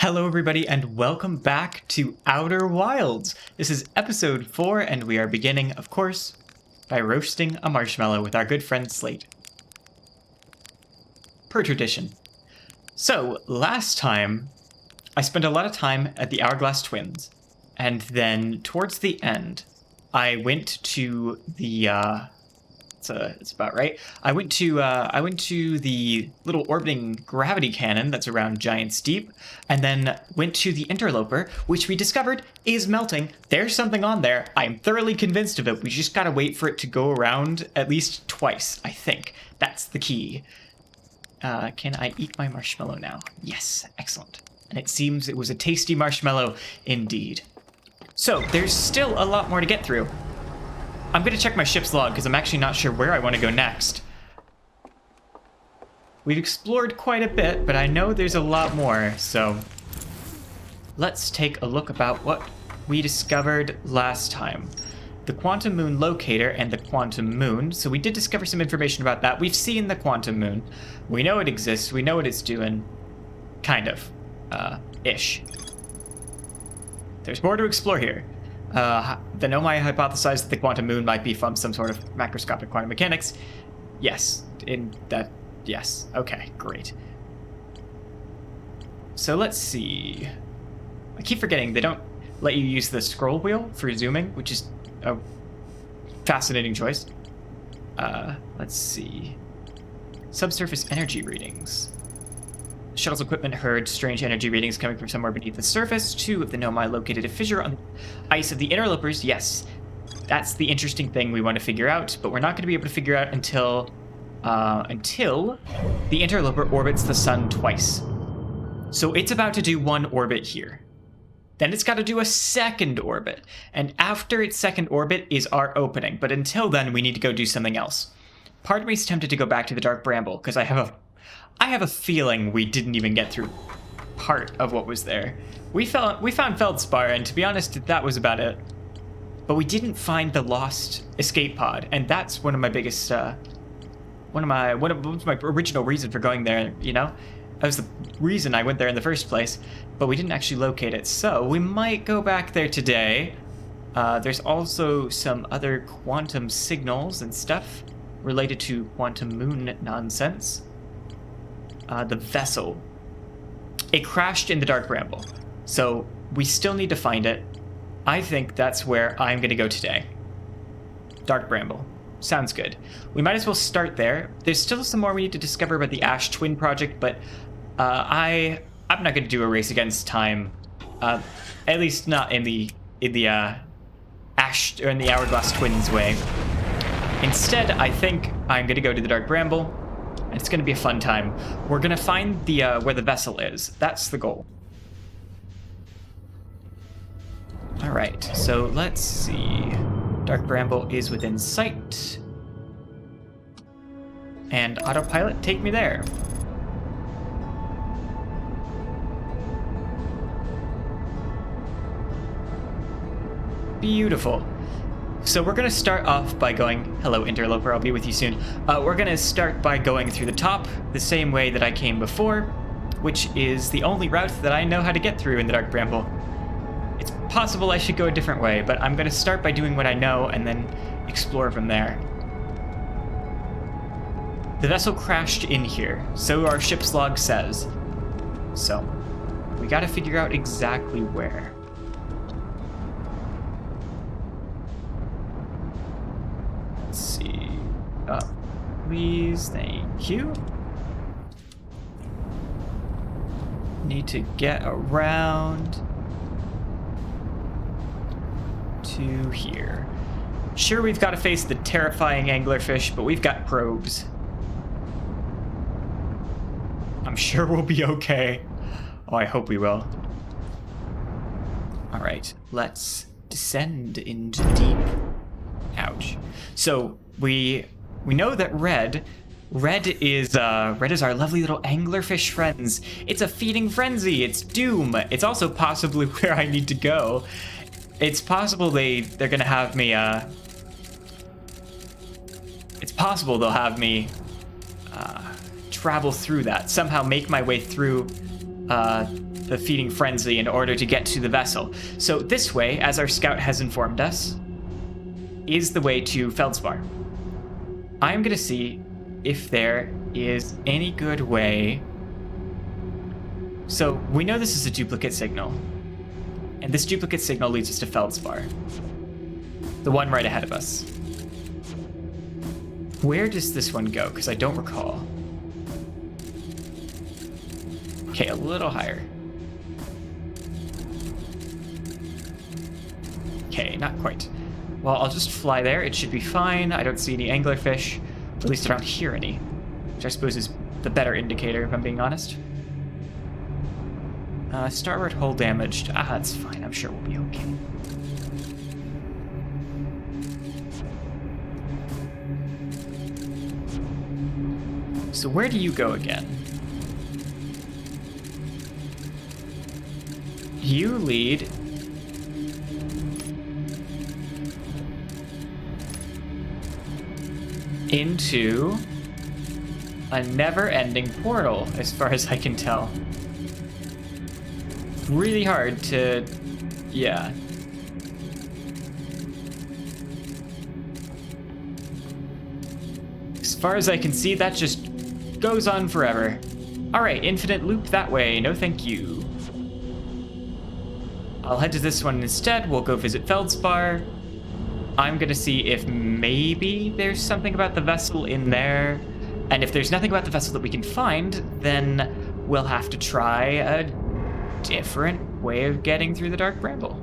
Hello everybody and welcome back to Outer Wilds. This is episode 4 and we are beginning, of course, by roasting a marshmallow with our good friend Slate. Per tradition. So, last time, I spent a lot of time at the Hourglass Twins, and then towards the end, I went to the, it's about right. I went to the little orbiting gravity cannon that's around Giant's Deep, and then went to the interloper, which we discovered is melting. There's something on there. I'm thoroughly convinced of it. We just gotta wait for it to go around at least twice, I think. That's the key. Can I eat my marshmallow now? Yes, excellent. And it seems it was a tasty marshmallow indeed. So, there's still a lot more to get through. I'm going to check my ship's log because I'm actually not sure where I want to go next. We've explored quite a bit, but I know there's a lot more, so let's take a look about what we discovered last time. The Quantum Moon Locator and the Quantum Moon. So we did discover some information about that. We've seen the Quantum Moon. We know it exists. We know what it's doing. Kind of. Ish. There's more to explore here. The Nomai hypothesized that the quantum moon might be from some sort of macroscopic quantum mechanics. Yes, yes. Okay, great. So let's see. I keep forgetting they don't let you use the scroll wheel for zooming, which is a fascinating choice. Let's see. Subsurface energy readings. Shuttle's equipment heard strange energy readings coming from somewhere beneath the surface. 2 of the Nomai located a fissure on the ice of the interlopers. Yes, that's the interesting thing we want to figure out, but we're not going to be able to figure out until the interloper orbits the sun twice. So it's about to do one orbit here. Then it's got to do a second orbit, and after its second orbit is our opening, but until then we need to go do something else. Part of me is tempted to go back to the Dark Bramble, because I have a feeling we didn't even get through part of what was there. We found Feldspar, and to be honest, that was about it. But we didn't find the lost escape pod, and that's one of my biggest, one of my original reason for going there, you know? That was the reason I went there in the first place, but we didn't actually locate it, so we might go back there today. There's also some other quantum signals and stuff related to quantum moon nonsense. The vessel. It crashed in the Dark Bramble, so we still need to find it. I think that's where I'm going to go today. Dark Bramble. Sounds good. We might as well start there. There's still some more we need to discover about the Ash Twin Project, but I'm not going to do a race against time. At least not in the Ash or in the Hourglass Twins way. Instead, I think I'm going to go to the Dark Bramble. It's going to be a fun time. We're going to find the where the vessel is. That's the goal. All right, so let's see. Dark Bramble is within sight. And autopilot, take me there. Beautiful. So we're going to start off by going... Hello, interloper, I'll be with you soon. We're going to start by going through the top, the same way that I came before, which is the only route that I know how to get through in the Dark Bramble. It's possible I should go a different way, but I'm going to start by doing what I know and then explore from there. The vessel crashed in here, so our ship's log says. So, we got to figure out exactly where. Let's see. Please, thank you. Need to get around to here. Sure, we've got to face the terrifying anglerfish, but we've got probes. I'm sure we'll be okay. Oh, I hope we will. All right, let's descend into the deep. Ouch. So we know that red is our lovely little anglerfish friends. It's a feeding frenzy. It's doom. It's also possibly where I need to go. It's possible they're gonna have me. It's possible they'll have me travel through that, somehow make my way through the feeding frenzy in order to get to the vessel. So this way, as our scout has informed us, is the way to Feldspar. I'm going to see if there is any good way. So we know this is a duplicate signal, and this duplicate signal leads us to Feldspar, the one right ahead of us. Where does this one go? Because I don't recall. Okay, a little higher. Okay, not quite. Well, I'll just fly there. It should be fine. I don't see any anglerfish. At least I don't hear any, which I suppose is the better indicator, if I'm being honest. Starboard hull damaged. That's fine. I'm sure we'll be okay. So where do you go again? You lead into a never-ending portal, as far as I can tell. Really hard to... yeah. As far as I can see, that just goes on forever. Alright, infinite loop that way. No thank you. I'll head to this one instead. We'll go visit Feldspar. I'm gonna see if maybe there's something about the vessel in there. And if there's nothing about the vessel that we can find, then we'll have to try a different way of getting through the Dark Bramble.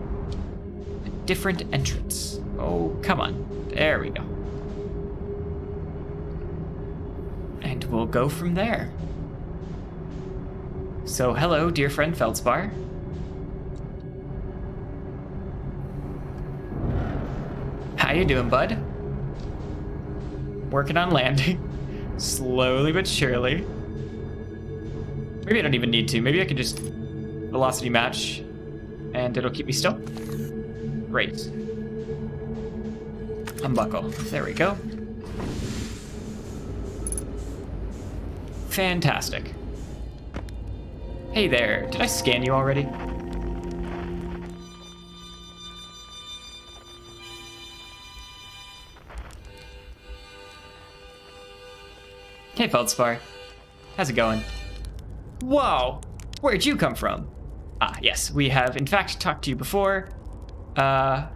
A different entrance. Oh, come on. There we go. And we'll go from there. So, hello, dear friend Feldspar. How you doing, bud? Working on landing. Slowly but surely. Maybe I don't even need to. Maybe I can just velocity match and it'll keep me still. Great. Unbuckle. There we go. Fantastic. Hey there. Did I scan you already? Hey, Feldspar. How's it going? Whoa! Where'd you come from? Ah, yes, we have in fact talked to you before. Yeah,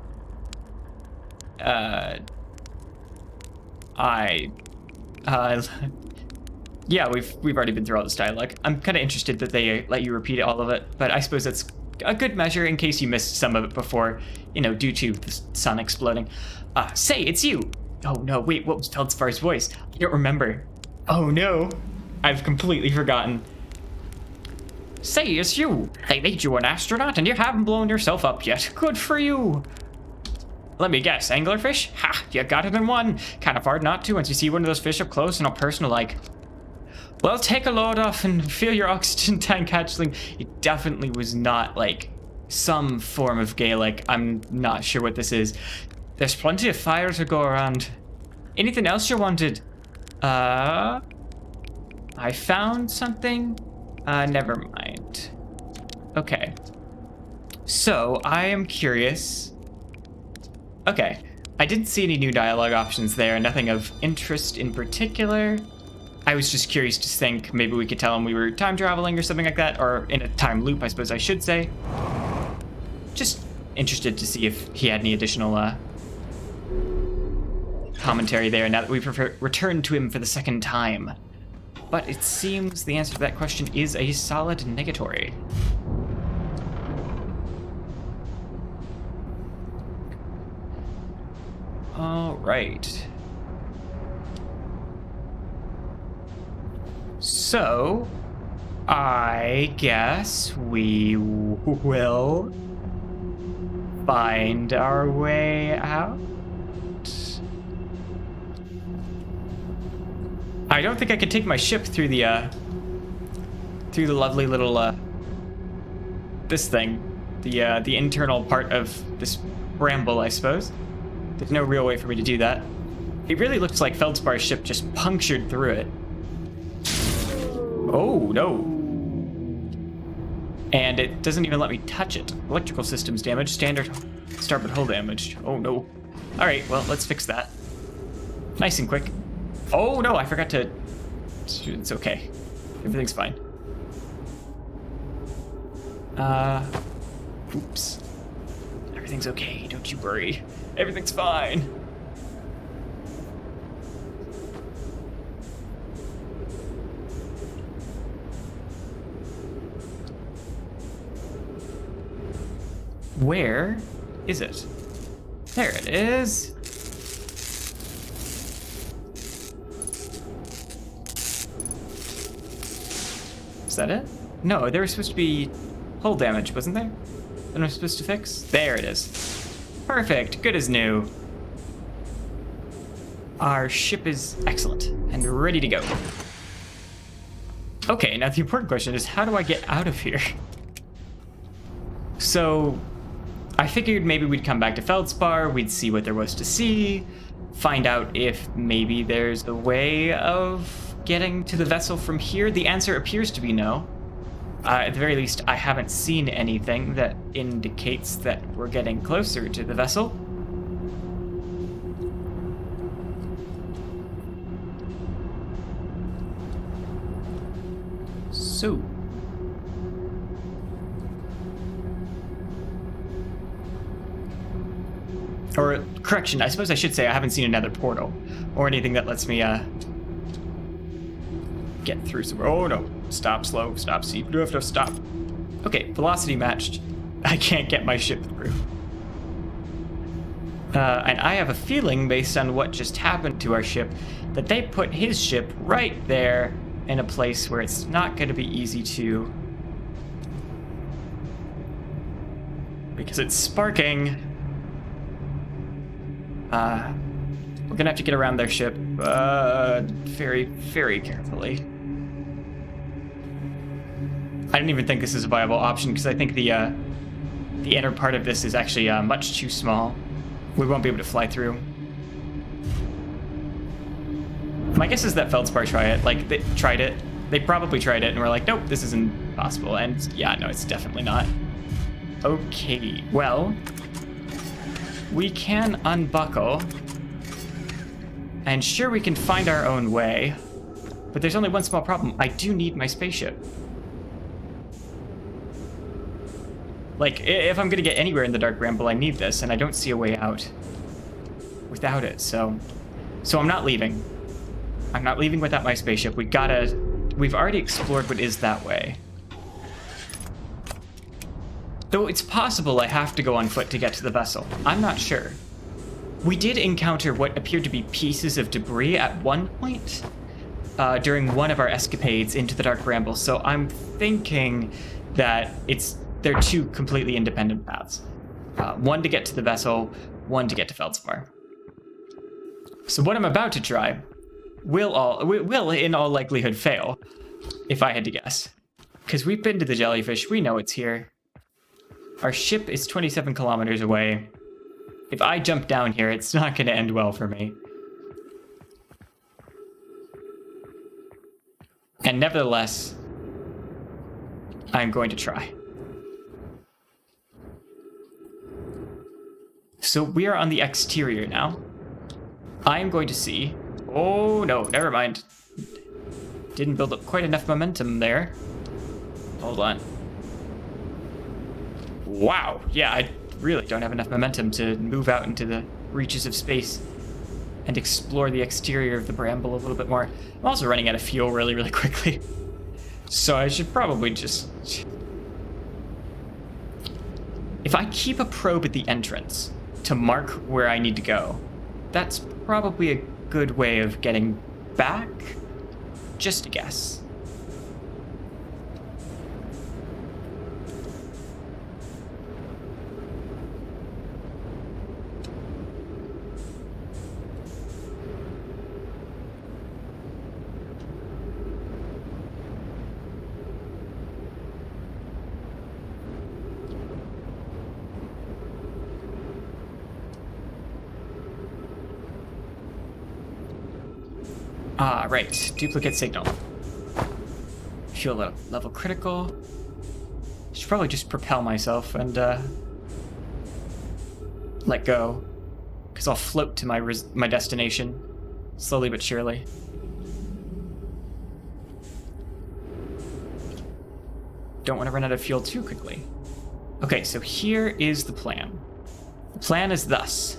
we've already been through all this dialogue. I'm kind of interested that they let you repeat all of it, but I suppose that's a good measure in case you missed some of it before, you know, due to the sun exploding. Say, it's you! Oh no, wait, what was Feldspar's voice? I don't remember. Oh no, I've completely forgotten. Say, it's you. They made you an astronaut and you haven't blown yourself up yet. Good for you. Let me guess, anglerfish? Ha, you got it in one. Kind of hard not to once you see one of those fish up close and all personal like. Well, take a load off and fill your oxygen tank, hatchling. It definitely was not like some form of Gaelic. I'm not sure what this is. There's plenty of fire to go around. Anything else you wanted? I found something. Never mind. Okay. So, I am curious. Okay. I didn't see any new dialogue options there, nothing of interest in particular. I was just curious to think maybe we could tell him we were time traveling or something like that, or in a time loop, I suppose I should say. Just interested to see if he had any additional commentary there now that we've returned to him for the second time. But it seems the answer to that question is a solid negatory. All right. So, I guess we will find our way out. I don't think I can take my ship through the lovely little this thing, the internal part of this bramble, I suppose. There's no real way for me to do that. It really looks like Feldspar's ship just punctured through it. Oh no! And it doesn't even let me touch it. Electrical systems damage, standard starboard hull damage. Oh no. Alright, well, let's fix that. Nice and quick. Oh no, I forgot to... It's okay. Everything's fine. Oops. Everything's okay, don't you worry. Everything's fine. Where is it? There it is. Is that it? No, there was supposed to be hull damage, wasn't there? That I'm supposed to fix? There it is. Perfect, good as new. Our ship is excellent and ready to go. Okay, now the important question is, how do I get out of here? So, I figured maybe we'd come back to Feldspar, we'd see what there was to see, find out if maybe there's a way of getting to the vessel from here. The answer appears to be no. At the very least, I haven't seen anything that indicates that we're getting closer to the vessel. So... Or, correction, I suppose I should say I haven't seen another portal or anything that lets me, get through somewhere. Oh no, stop, slow, stop, see, you have to stop. Okay, velocity matched. I can't get my ship through. And I have a feeling, based on what just happened to our ship, that they put his ship right there in a place where it's not going to be easy to... Because it's sparking. We're gonna have to get around their ship, very, very carefully. I didn't even think this is a viable option, because I think the inner part of this is actually much too small. We won't be able to fly through. My guess is that Feldspar tried it. They probably tried it and were like, nope, this isn't possible. And yeah, no, it's definitely not. Okay, well, we can unbuckle. And sure, we can find our own way. But there's only one small problem. I do need my spaceship. Like, if I'm gonna get anywhere in the Dark Bramble, I need this, and I don't see a way out without it, so I'm not leaving. I'm not leaving without my spaceship. We've already explored what is that way. Though it's possible I have to go on foot to get to the vessel. I'm not sure. We did encounter what appeared to be pieces of debris at one point during one of our escapades into the Dark Bramble, so I'm thinking that they're two completely independent paths. One to get to the vessel, one to get to Feldspar. So what I'm about to try will in all likelihood fail, if I had to guess. Because we've been to the jellyfish, we know it's here. Our ship is 27 kilometers away. If I jump down here, it's not going to end well for me. And nevertheless, I'm going to try. So we are on the exterior now. I am going to see... Oh, no, never mind. Didn't build up quite enough momentum there. Hold on. Wow, yeah, I really don't have enough momentum to move out into the reaches of space and explore the exterior of the Bramble a little bit more. I'm also running out of fuel really, really quickly. So I should probably just... If I keep a probe at the entrance to mark where I need to go, that's probably a good way of getting back. Just a guess. Ah, right. Duplicate signal. Fuel level critical. should probably just propel myself and let go, because I'll float to my destination, slowly but surely. Don't want to run out of fuel too quickly. Okay, so here is the plan. The plan is thus.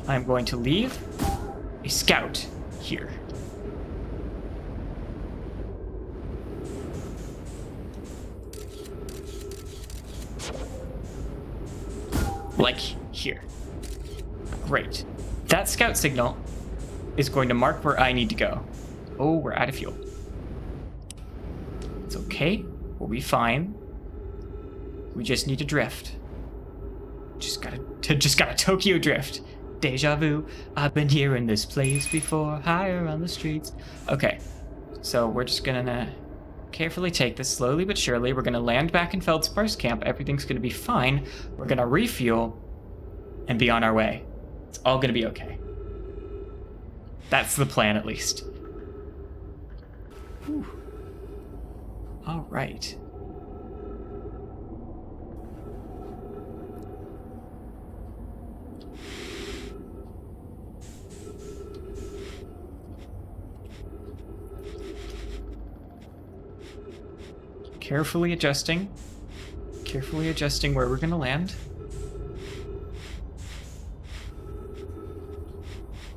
I'm going to leave a scout here. Like here. Great. That scout signal is going to mark where I need to go. Oh, we're out of fuel. It's okay. We'll be fine. We just need to drift. Just gotta Tokyo drift. Deja vu. I've been here in this place before. Higher on the streets. Okay. So we're just gonna carefully take this slowly but surely. We're gonna land back in Feldspar's camp. Everything's gonna be fine. We're gonna refuel and be on our way. It's all gonna be okay. That's the plan, at least. Whew. All right. Carefully adjusting where we're gonna land.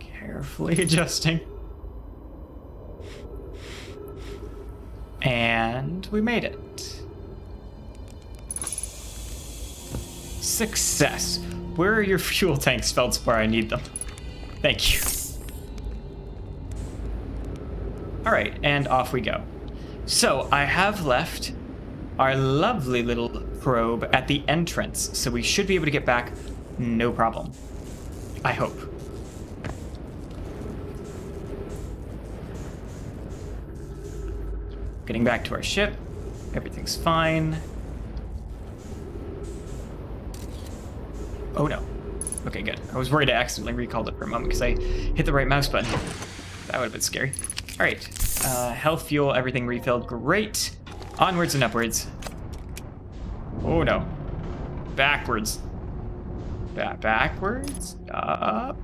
Carefully adjusting. And we made it. Success. Where are your fuel tanks, Feldspar? I need them. Thank you. All right, and off we go. So I have left our lovely little probe at the entrance, so we should be able to get back no problem. I hope. Getting back to our ship. Everything's fine. Oh no. Okay, good. I was worried I accidentally recalled it for a moment because I hit the right mouse button. That would have been scary. All right. Health, fuel, everything refilled. Great. Onwards and upwards. Oh no. Backwards. Backwards. Up.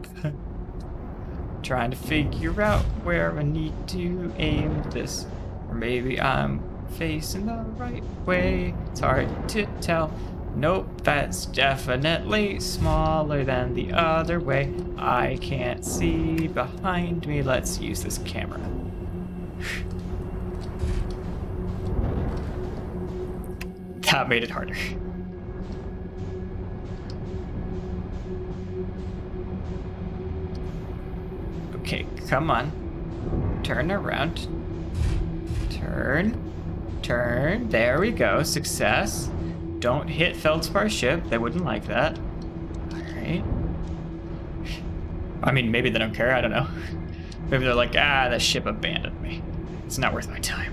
Trying to figure out where I need to aim this. Or maybe I'm facing the right way. It's hard to tell. Nope, that's definitely smaller than the other way. I can't see behind me. Let's use this camera. That made it harder. Okay, come on. Turn around. Turn. There we go. Success. Don't hit Feldspar's ship. They wouldn't like that. All right. I mean, maybe they don't care. I don't know. Maybe they're like, the ship abandoned me. It's not worth my time.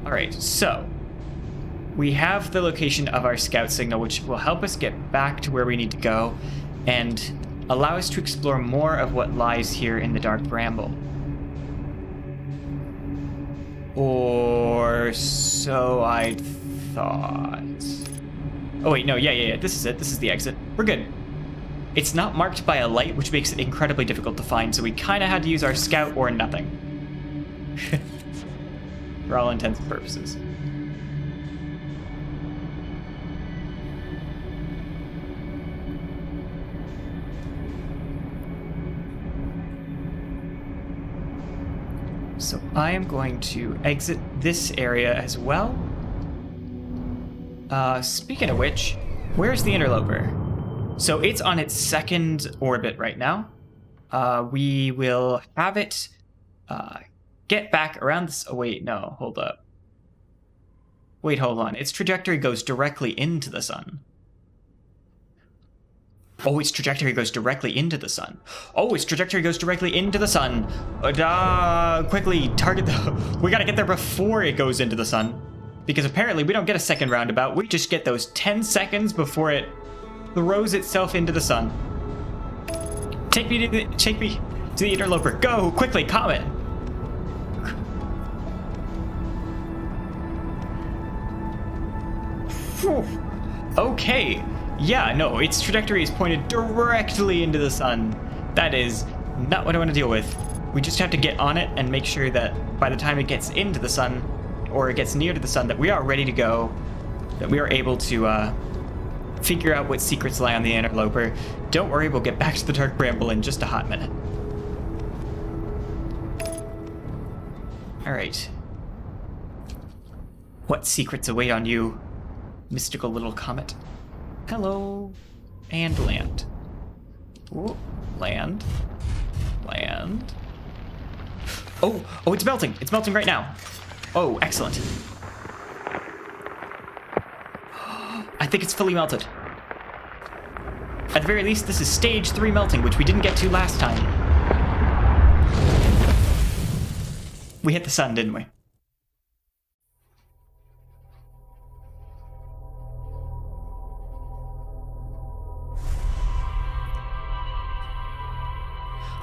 All right, so we have the location of our scout signal, which will help us get back to where we need to go and allow us to explore more of what lies here in the dark bramble. Or so I thought. Oh wait, no, yeah, this is it. This is the exit. We're good. It's not marked by a light, which makes it incredibly difficult to find, so we kind of had to use our scout or nothing. For all intents and purposes. So I am going to exit this area as well. Speaking of which, where's the interloper? So it's on its second orbit right now. We will have it get back around this. Oh, wait, no, hold up. Wait, hold on. Its trajectory goes directly into the sun. Oh, its trajectory goes directly into the sun. Oh, its trajectory goes directly into the sun. Quickly, target the... We gotta get there before it goes into the sun. Because apparently we don't get a second roundabout. We just get those 10 seconds before it throws itself into the sun. Take me to the interloper. Go, quickly, comet. Whew. Okay. Yeah, no, its trajectory is pointed directly into the sun. That is not what I want to deal with. We just have to get on it and make sure that by the time it gets into the sun, or it gets near to the sun, that we are ready to go, that we are able to figure out what secrets lie on the interloper. Don't worry, we'll get back to the Dark Bramble in just a hot minute. Alright. What secrets await on you, mystical little comet? Hello. And land. Ooh, land. Land. Oh, it's melting. It's melting right now. Oh, excellent. I think it's fully melted. At the very least, this is stage 3 melting, which we didn't get to last time. We hit the sun, didn't we?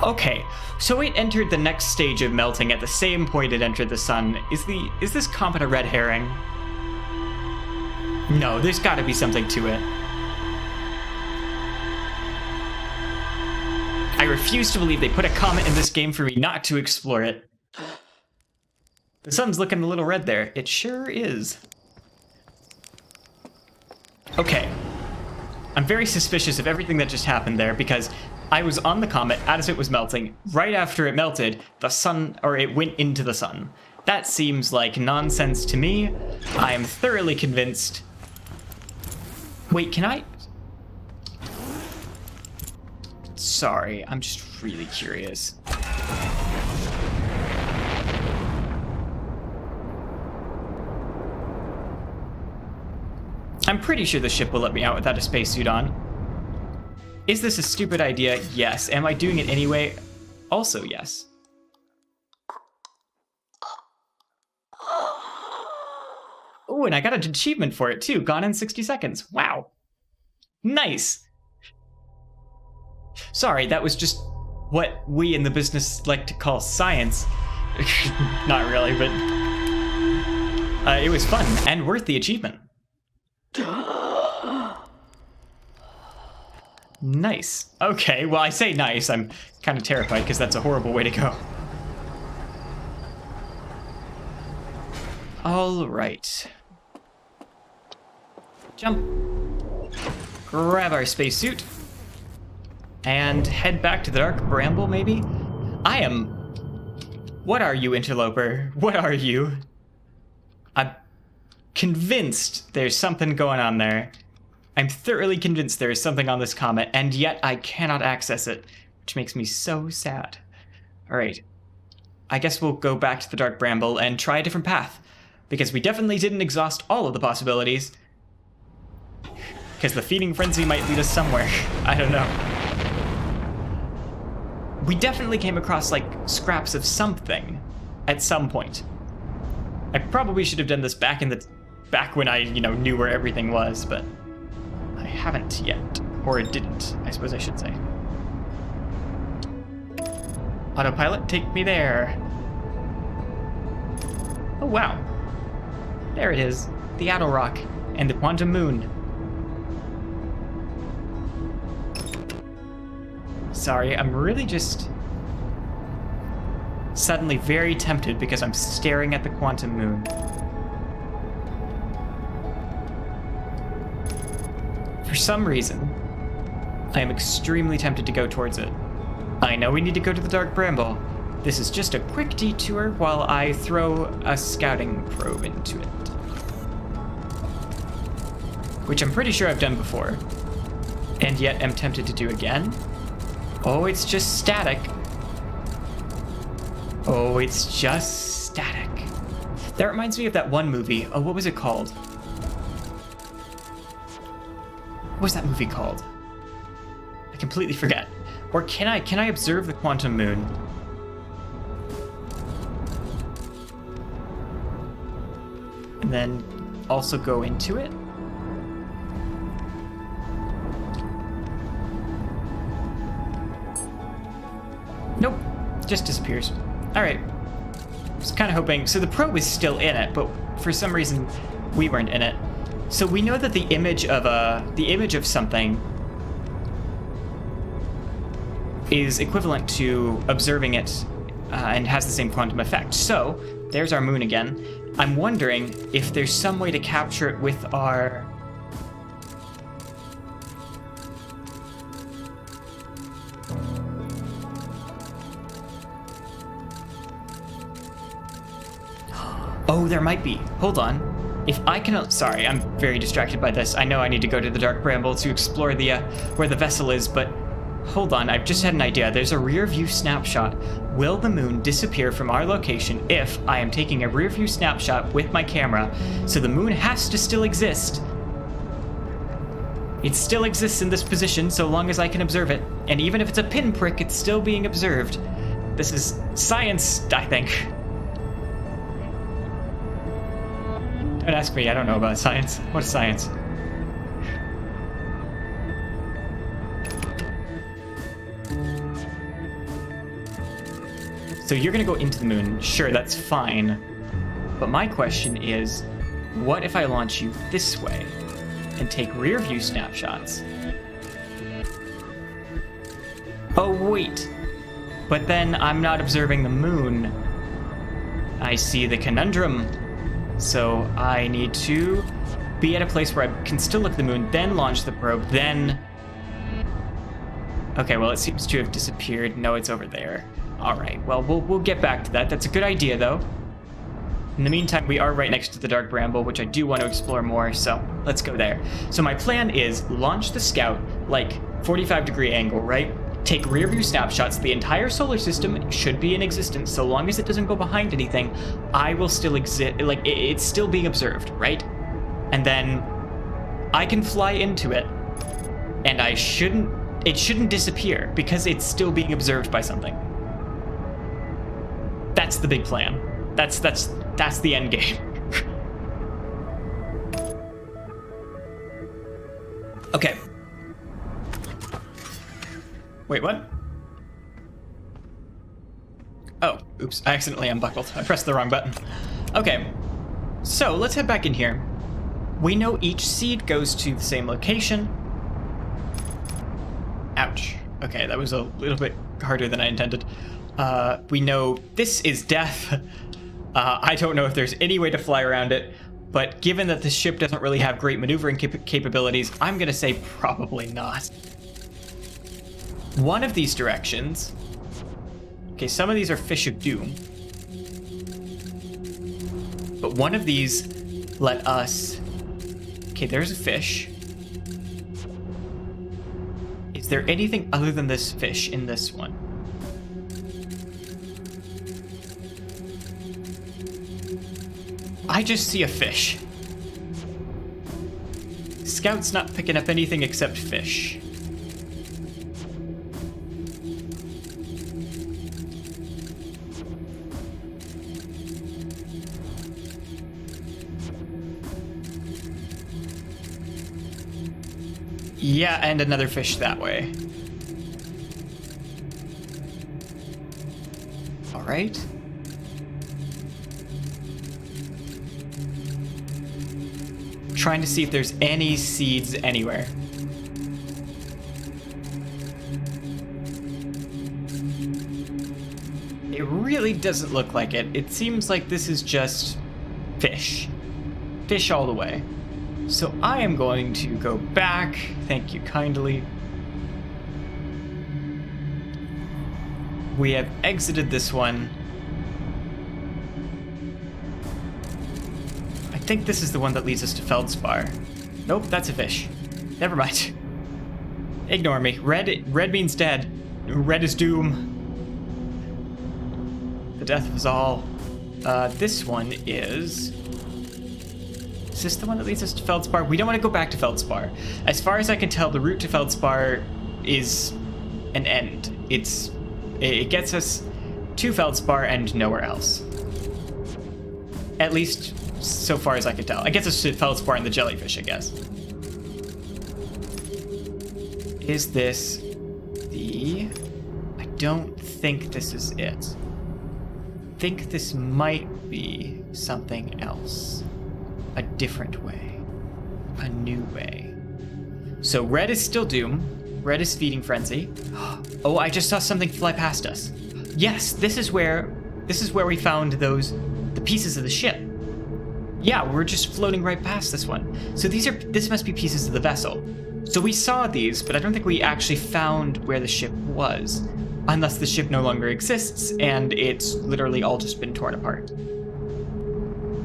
Okay, so it entered the next stage of melting at the same point it entered the sun. Is this comet a red herring? No, there's gotta be something to it. I refuse to believe they put a comet in this game for me not to explore it. The sun's looking a little red there. It sure is. Okay. I'm very suspicious of everything that just happened there because I was on the comet as it was melting. Right after it melted, the sun, or it went into the sun. That seems like nonsense to me. I am thoroughly convinced. Wait, can I? Sorry, I'm just really curious. I'm pretty sure the ship will let me out without a spacesuit on. Is this a stupid idea? Yes. Am I doing it anyway? Also, yes. Oh, and I got an achievement for it too. Gone in 60 seconds. Wow. Nice. Sorry, that was just what we in the business like to call science. Not really, but it was fun and worth the achievement. Nice. Okay, well, I say nice. I'm kind of terrified because that's a horrible way to go. All right. Jump. Grab our spacesuit. And head back to the Dark Bramble, maybe? I am... What are you, interloper? What are you? I'm convinced there's something going on there. I'm thoroughly convinced there is something on this comet, and yet I cannot access it, which makes me so sad. All right. I guess we'll go back to the Dark Bramble and try a different path, because we definitely didn't exhaust all of the possibilities. Because the feeding frenzy might lead us somewhere. I don't know. We definitely came across, like, scraps of something at some point. I probably should have done this back when I, knew where everything was, but I haven't yet. Or it didn't, I suppose I should say. Autopilot, take me there. Oh, wow. There it is. The Addle Rock and the Quantum Moon. Sorry, I'm really just suddenly very tempted because I'm staring at the Quantum Moon. For some reason, I am extremely tempted to go towards it. I know we need to go to the Dark Bramble. This is just a quick detour while I throw a scouting probe into it. Which I'm pretty sure I've done before. And yet am tempted to do again. Oh, it's just static. Oh, it's just static. That reminds me of that one movie. Oh, what was it called? What was that movie called? I completely forget. Or can I observe the Quantum Moon? And then also go into it? Nope, just disappears. All right, I was kind of hoping, so the probe is still in it, but for some reason we weren't in it. So we know that the image of something is equivalent to observing it and has the same quantum effect. So there's our moon again. I'm wondering if there's some way to capture it with our... Oh, there might be. Hold on. If I can... Sorry, I'm very distracted by this. I know I need to go to the Dark Bramble to explore the where the vessel is, but hold on. I've just had an idea. There's a rear view snapshot. Will the moon disappear from our location if I am taking a rear view snapshot with my camera? So the moon has to still exist. It still exists in this position so long as I can observe it. And even if it's a pinprick, it's still being observed. This is science, I think. Don't ask me, I don't know about science. What's science? So you're gonna go into the moon. Sure, that's fine. But my question is, what if I launch you this way and take rear view snapshots? Oh, wait. But then I'm not observing the moon. I see the conundrum. So I need to be at a place where I can still look at the moon, then launch the probe, then... Okay, well, it seems to have disappeared. No, it's over there. All right, well, we'll get back to that. That's a good idea, though. In the meantime, we are right next to the Dark Bramble, which I do want to explore more, so let's go there. So my plan is launch the Scout, like 45-degree angle, right? Take rear view snapshots. The entire solar system should be in existence. So long as it doesn't go behind anything, I will still exist. Like, it's still being observed, right? And then I can fly into it, and it shouldn't disappear because it's still being observed by something. That's the big plan. That's the end game. Okay. Wait, what? Oh, oops, I accidentally unbuckled. I pressed the wrong button. Okay, so let's head back in here. We know each seed goes to the same location. Ouch. Okay, that was a little bit harder than I intended. We know this is death. I don't know if there's any way to fly around it, but given that the ship doesn't really have great maneuvering capabilities, I'm gonna say probably not. One of these directions... Okay, some of these are Fish of Doom. But one of these let us... Okay, there's a fish. Is there anything other than this fish in this one? I just see a fish. Scout's not picking up anything except fish. Yeah, and another fish that way. All right. Trying to see if there's any seeds anywhere. It really doesn't look like it. It seems like this is just fish. Fish all the way. So I am going to go back. Thank you kindly. We have exited this one. I think this is the one that leads us to Feldspar. Nope, that's a fish. Never mind. Ignore me. Red means dead. Red is doom. The death of us all. This one is... Is this the one that leads us to Feldspar? We don't want to go back to Feldspar. As far as I can tell, the route to Feldspar is an end. It gets us to Feldspar and nowhere else. At least so far as I can tell. It gets us to Feldspar and the jellyfish, I guess. Is this the... I don't think this is it. I think this might be something else. A different way. a new way. So red is still doom. Red is feeding frenzy. Oh, I just saw something fly past us. Yes, this is where we found the pieces of the ship. Yeah, we're just floating right past this one. So this must be pieces of the vessel. So we saw these, but I don't think we actually found where the ship was. Unless the ship no longer exists and it's literally all just been torn apart.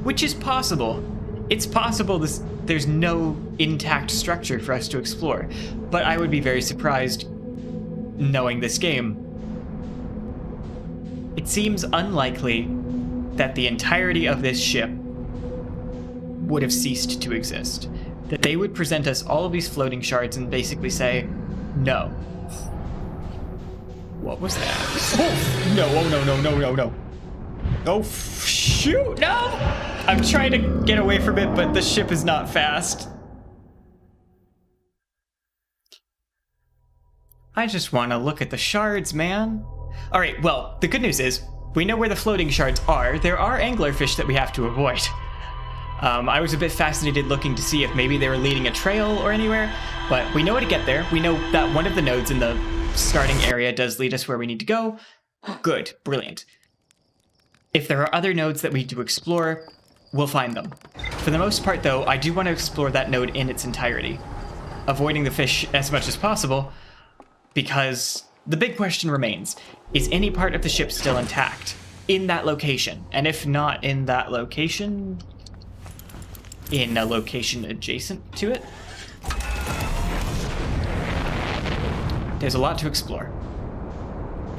Which is possible. It's possible there's no intact structure for us to explore, but I would be very surprised knowing this game. It seems unlikely that the entirety of this ship would have ceased to exist. That they would present us all of these floating shards and basically say, no. What was that? Oh, no, oh, no, no, no, no, no. Oh, shoot, no! I'm trying to get away from it, but the ship is not fast. I just want to look at the shards, man. All right, well, the good news is we know where the floating shards are. There are anglerfish that we have to avoid. I was a bit fascinated looking to see if maybe they were leading a trail or anywhere, but we know how to get there. We know that one of the nodes in the starting area does lead us where we need to go. Good, brilliant. If there are other nodes that we need to explore, we'll find them. For the most part, though, I do want to explore that node in its entirety, avoiding the fish as much as possible, because the big question remains, is any part of the ship still intact in that location? And if not in that location, in a location adjacent to it? There's a lot to explore.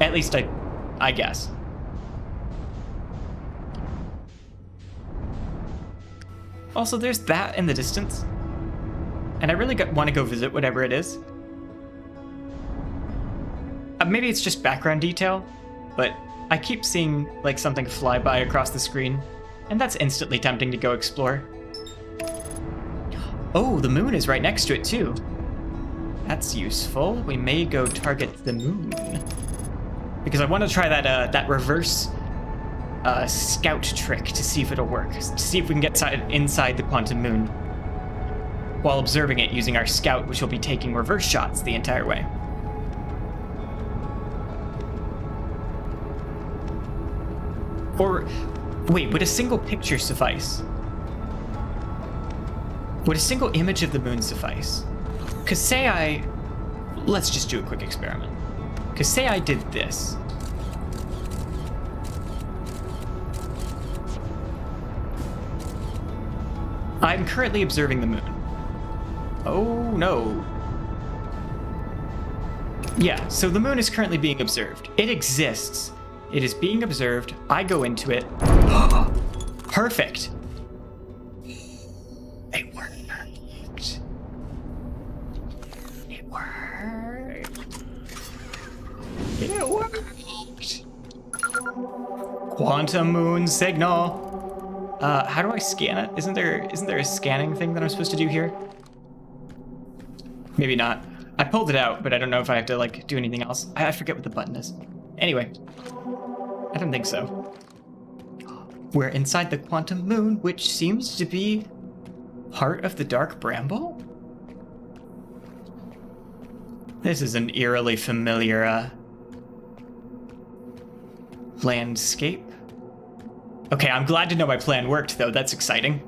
At least I guess. Also, there's that in the distance. And I really want to go visit whatever it is. Maybe it's just background detail, but I keep seeing like something fly by across the screen, and that's instantly tempting to go explore. Oh, the moon is right next to it too. That's useful. We may go target the moon. Because I want to try that reverse scout trick to see if it'll work. To see if we can get inside the quantum moon while observing it using our scout, which will be taking reverse shots the entire way. Or, wait, would a single picture suffice? Would a single image of the moon suffice? Because let's just do a quick experiment. Because say I did this. I'm currently observing the moon. Oh, no. Yeah, so the moon is currently being observed. It exists. It is being observed. I go into it. Perfect. It worked. It worked. It worked. Quantum moon signal. How do I scan it? Isn't there a scanning thing that I'm supposed to do here? Maybe not. I pulled it out, but I don't know if I have to like do anything else. I forget what the button is. Anyway. I don't think so. We're inside the quantum moon, which seems to be part of the dark bramble? This is an eerily familiar landscape. Okay, I'm glad to know my plan worked, though. That's exciting.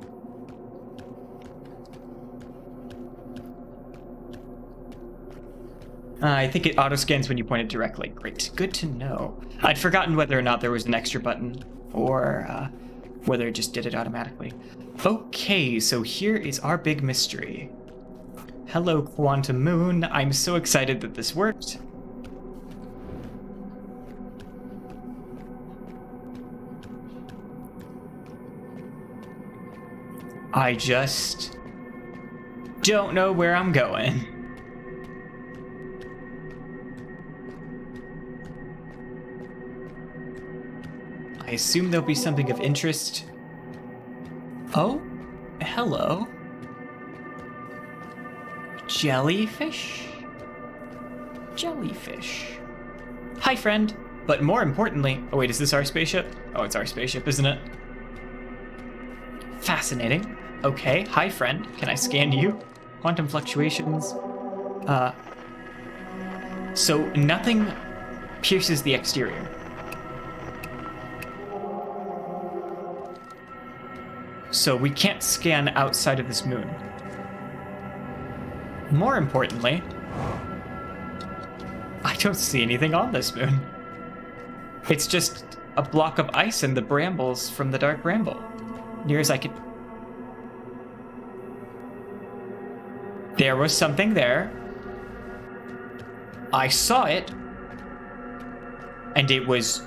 I think it auto-scans when you point it directly. Great, good to know. I'd forgotten whether or not there was an extra button, or whether it just did it automatically. Okay, so here is our big mystery. Hello, Quantum Moon. I'm so excited that this worked. I just don't know where I'm going. I assume there'll be something of interest. Oh, hello. Jellyfish? Jellyfish. Hi, friend. But more importantly, oh wait, is this our spaceship? Oh, it's our spaceship, isn't it? Fascinating. Okay, hi friend. Can I scan you? Quantum fluctuations. So nothing pierces the exterior. So we can't scan outside of this moon. More importantly, I don't see anything on this moon. It's just a block of ice and the brambles from the dark bramble. Near as I could... There was something there. I saw it. And it was...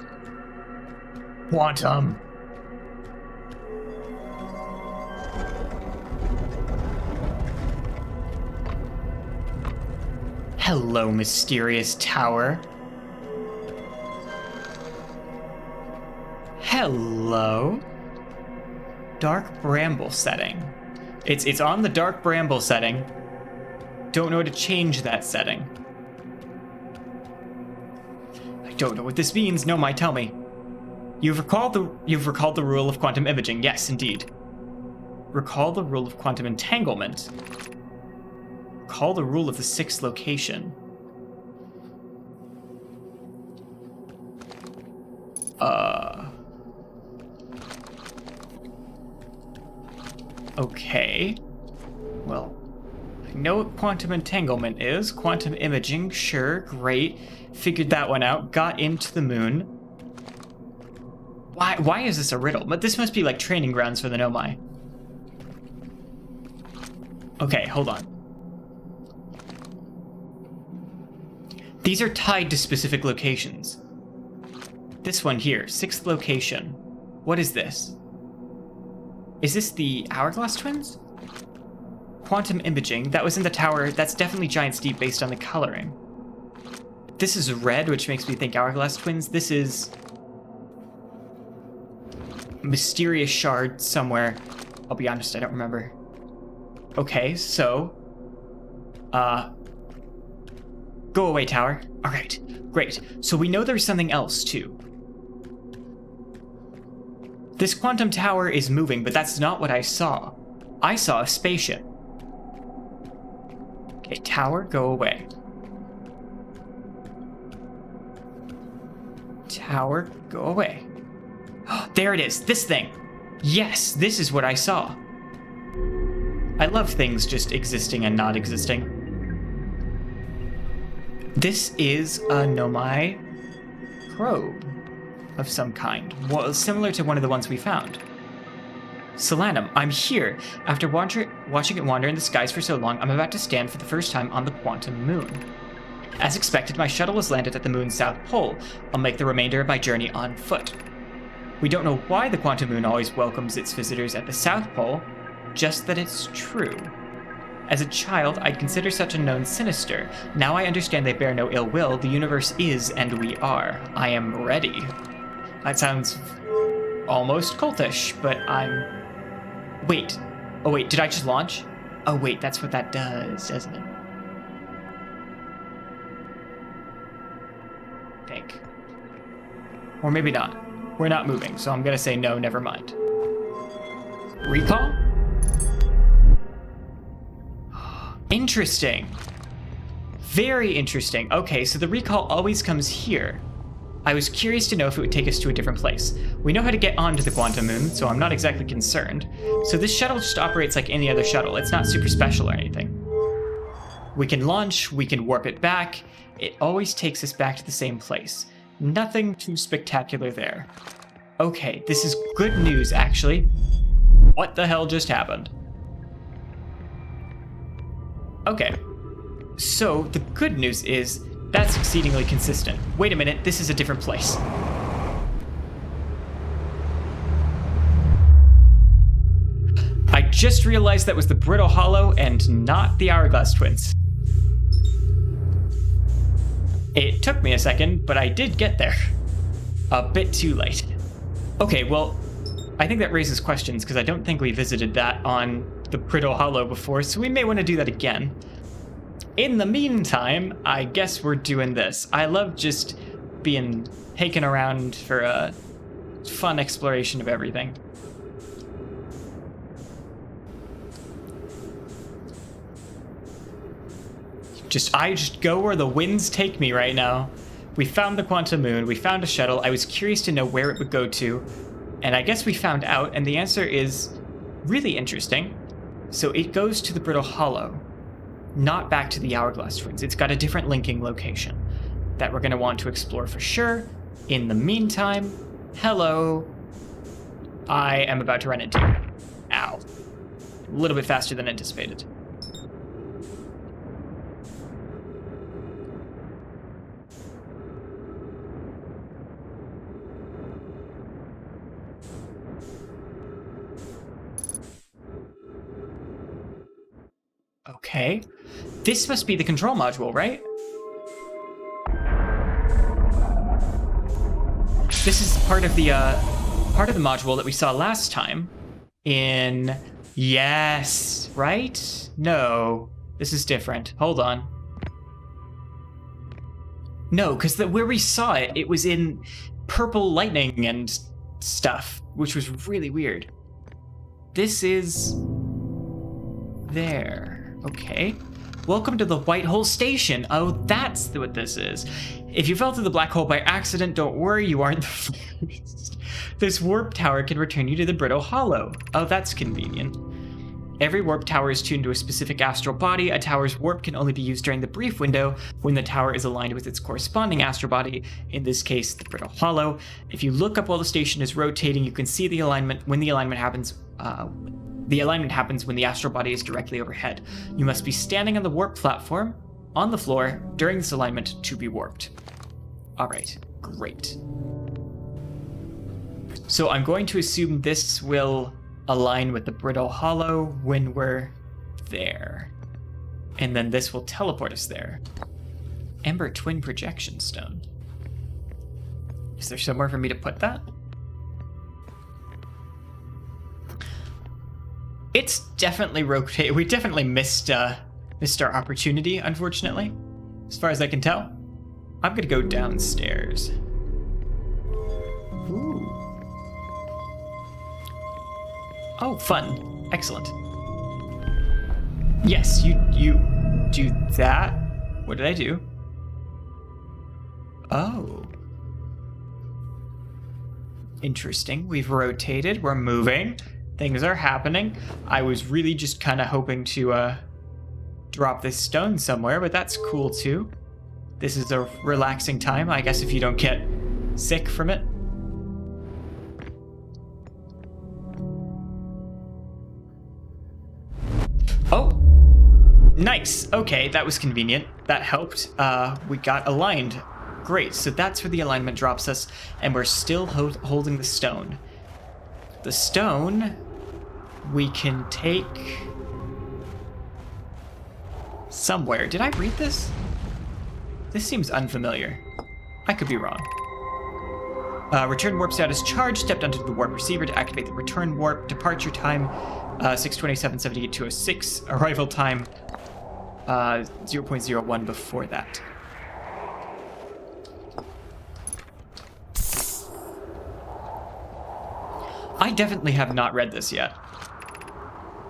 quantum. Hello, mysterious tower. Hello. Dark bramble setting. It's on the dark bramble setting. Don't know how to change that setting. I don't know what this means. No, might tell me. You've recalled the rule of quantum imaging. Yes, indeed. Recall the rule of quantum entanglement. Recall the rule of the sixth location. Okay. Well, I know what quantum entanglement is. Quantum imaging, sure, great. Figured that one out. Got into the moon. Why is this a riddle? But this must be like training grounds for the Nomai. Okay, hold on. These are tied to specific locations. This one here, sixth location. What is this? Is this the Hourglass Twins? Quantum imaging, that was in the tower. That's definitely Giant's Deep based on the coloring. This is red, which makes me think Hourglass Twins. This is... mysterious shard somewhere. I'll be honest, I don't remember. Okay, so... go away, tower. Alright, great. So we know there's something else, too. This quantum tower is moving, but that's not what I saw. I saw a spaceship. Okay, tower, go away. Tower, go away. There it is, this thing. Yes, this is what I saw. I love things just existing and not existing. This is a Nomai probe of some kind, well, similar to one of the ones we found. Solanum, I'm here. After watching it wander in the skies for so long, I'm about to stand for the first time on the quantum moon. As expected, my shuttle has landed at the moon's south pole. I'll make the remainder of my journey on foot. We don't know why the quantum moon always welcomes its visitors at the South Pole, just that it's true. As a child, I'd consider such unknown sinister. Now I understand they bear no ill will. The universe is, and we are. I am ready. That sounds almost cultish, but I'm... Wait. Oh wait, did I just launch? Oh wait, that's what that does, doesn't it? I think. Or maybe not. We're not moving, so I'm gonna say no, never mind. Recall? Interesting. Very interesting. Okay, so the recall always comes here. I was curious to know if it would take us to a different place. We know how to get onto the quantum moon, so I'm not exactly concerned. So this shuttle just operates like any other shuttle. It's not super special or anything. We can launch, we can warp it back. It always takes us back to the same place. Nothing too spectacular there. Okay, this is good news, actually. What the hell just happened? Okay, so the good news is that's exceedingly consistent. Wait a minute, this is a different place. I just realized that was the Brittle Hollow and not the Hourglass Twins. It took me a second, but I did get there. A bit too late. Okay, well, I think that raises questions because I don't think we visited that on the Brittle Hollow before, so we may want to do that again. In the meantime, I guess we're doing this. I love just being taken around for a fun exploration of everything. I just go where the winds take me right now. We found the quantum moon. We found a shuttle. I was curious to know where it would go to. And I guess we found out, and the answer is really interesting. So it goes to the Brittle Hollow, not back to the Hourglass Twins. It's got a different linking location that we're going to want to explore for sure. In the meantime, hello. I am about to run into you. Ow. A little bit faster than anticipated. Okay. This must be the control module, right? This is part of the module that we saw last time in... Yes, right? No, this is different. Hold on. No, because where we saw it, it was in purple lightning and stuff, which was really weird. This is... there. Okay. Welcome to the White Hole Station. Oh, that's what this is. If you fell through the black hole by accident, don't worry, you aren't the first. This warp tower can return you to the Brittle Hollow. Oh, that's convenient. Every warp tower is tuned to a specific astral body. A tower's warp can only be used during the brief window when the tower is aligned with its corresponding astral body, in this case, the Brittle Hollow. If you look up while the station is rotating, you can see the alignment when the alignment happens. The alignment happens when the astral body is directly overhead. You must be standing on the warp platform on the floor during this alignment to be warped. All right, great. So I'm going to assume this will align with the Brittle Hollow when we're there. And then this will teleport us there. Ember Twin Projection Stone. Is there somewhere for me to put that? It's definitely rotated. We definitely missed our opportunity, unfortunately, as far as I can tell. I'm gonna go downstairs. Ooh. Oh, fun. Excellent. Yes, you do that. What did I do? Oh. Interesting. We've rotated. We're moving. Things are happening. I was really just kind of hoping to drop this stone somewhere, but that's cool too. This is a relaxing time, I guess, if you don't get sick from it. Oh, nice. Okay, that was convenient. That helped. We got aligned. Great, so that's where the alignment drops us, and we're still holding the stone. The stone we can take somewhere. Did I read this? This seems unfamiliar. I could be wrong. Return warp status charged. Stepped onto the warp receiver to activate the return warp. Departure time 6:27:78:206. Arrival time 0.01 before that. I definitely have not read this yet.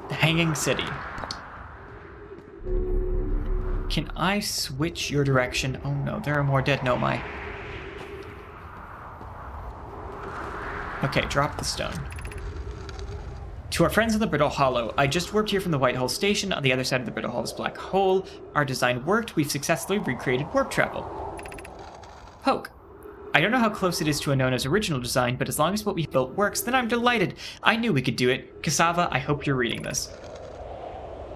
The Hanging City. Can I switch your direction? Oh no, there are more dead Nomai. Okay, drop the stone. To our friends on the Brittle Hollow, I just warped here from the White Hole Station. On the other side of the Brittle Hollow's black hole. Our design worked. We've successfully recreated warp travel. Poke. I don't know how close it is to Anona's original design, but as long as what we built works, then I'm delighted. I knew we could do it. Cassava, I hope you're reading this.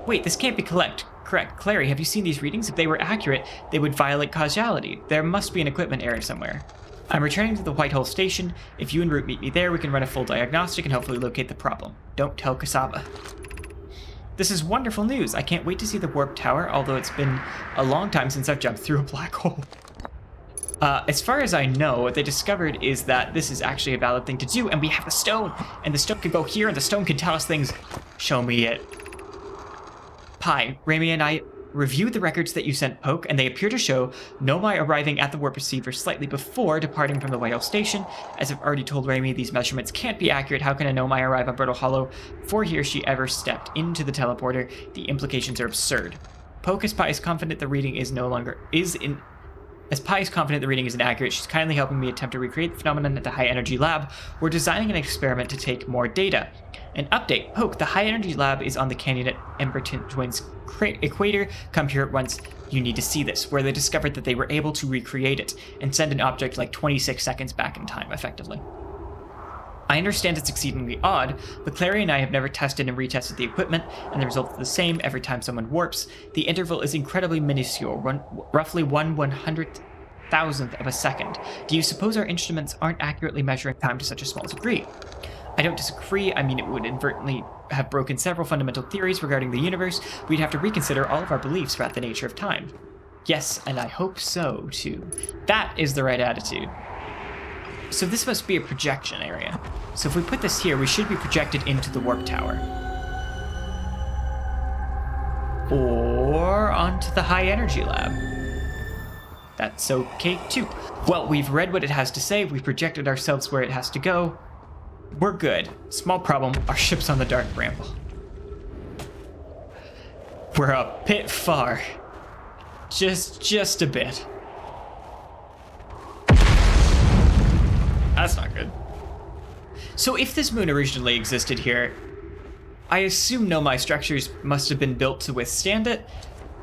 Wait, this can't be correct. Clary, have you seen these readings? If they were accurate, they would violate causality. There must be an equipment error somewhere. I'm returning to the White Hole Station. If you and Root meet me there, we can run a full diagnostic and hopefully locate the problem. Don't tell Cassava. This is wonderful news. I can't wait to see the warp tower, although it's been a long time since I've jumped through a black hole. As far as I know, what they discovered is that this is actually a valid thing to do, and we have the stone, and the stone can go here, and the stone can tell us things. Show me it. Pi, Raimi and I reviewed the records that you sent Poke, and they appear to show Nomai arriving at the warp receiver slightly before departing from the White Hole Station. As I've already told Raimi, these measurements can't be accurate. How can a Nomai arrive on Brittle Hollow before he or she ever stepped into the teleporter? The implications are absurd. Poke is confident the reading is As Pi is confident the reading is inaccurate, she's kindly helping me attempt to recreate the phenomenon at the High Energy Lab. We're designing an experiment to take more data. An update. Poke, the High Energy Lab is on the canyon at Emberton Twins Equator. Come here at once. You need to see this, where they discovered that they were able to recreate it and send an object like 26 seconds back in time, effectively. I understand it's exceedingly odd, but Clary and I have never tested and retested the equipment, and the results are the same every time someone warps. The interval is incredibly minuscule, roughly 1/100,000th of a second. Do you suppose our instruments aren't accurately measuring time to such a small degree? I don't disagree. I mean, it would inadvertently have broken several fundamental theories regarding the universe. We'd have to reconsider all of our beliefs about the nature of time. Yes, and I hope so, too. That is the right attitude. So this must be a projection area. So if we put this here, we should be projected into the warp tower. Or onto the high energy lab. That's okay too. Well, we've read what it has to say, we've projected ourselves where it has to go. We're good. Small problem, our ship's on the dark bramble. We're a bit far. Just a bit. That's not good. So if this moon originally existed here, I assume Nomai structures must have been built to withstand it,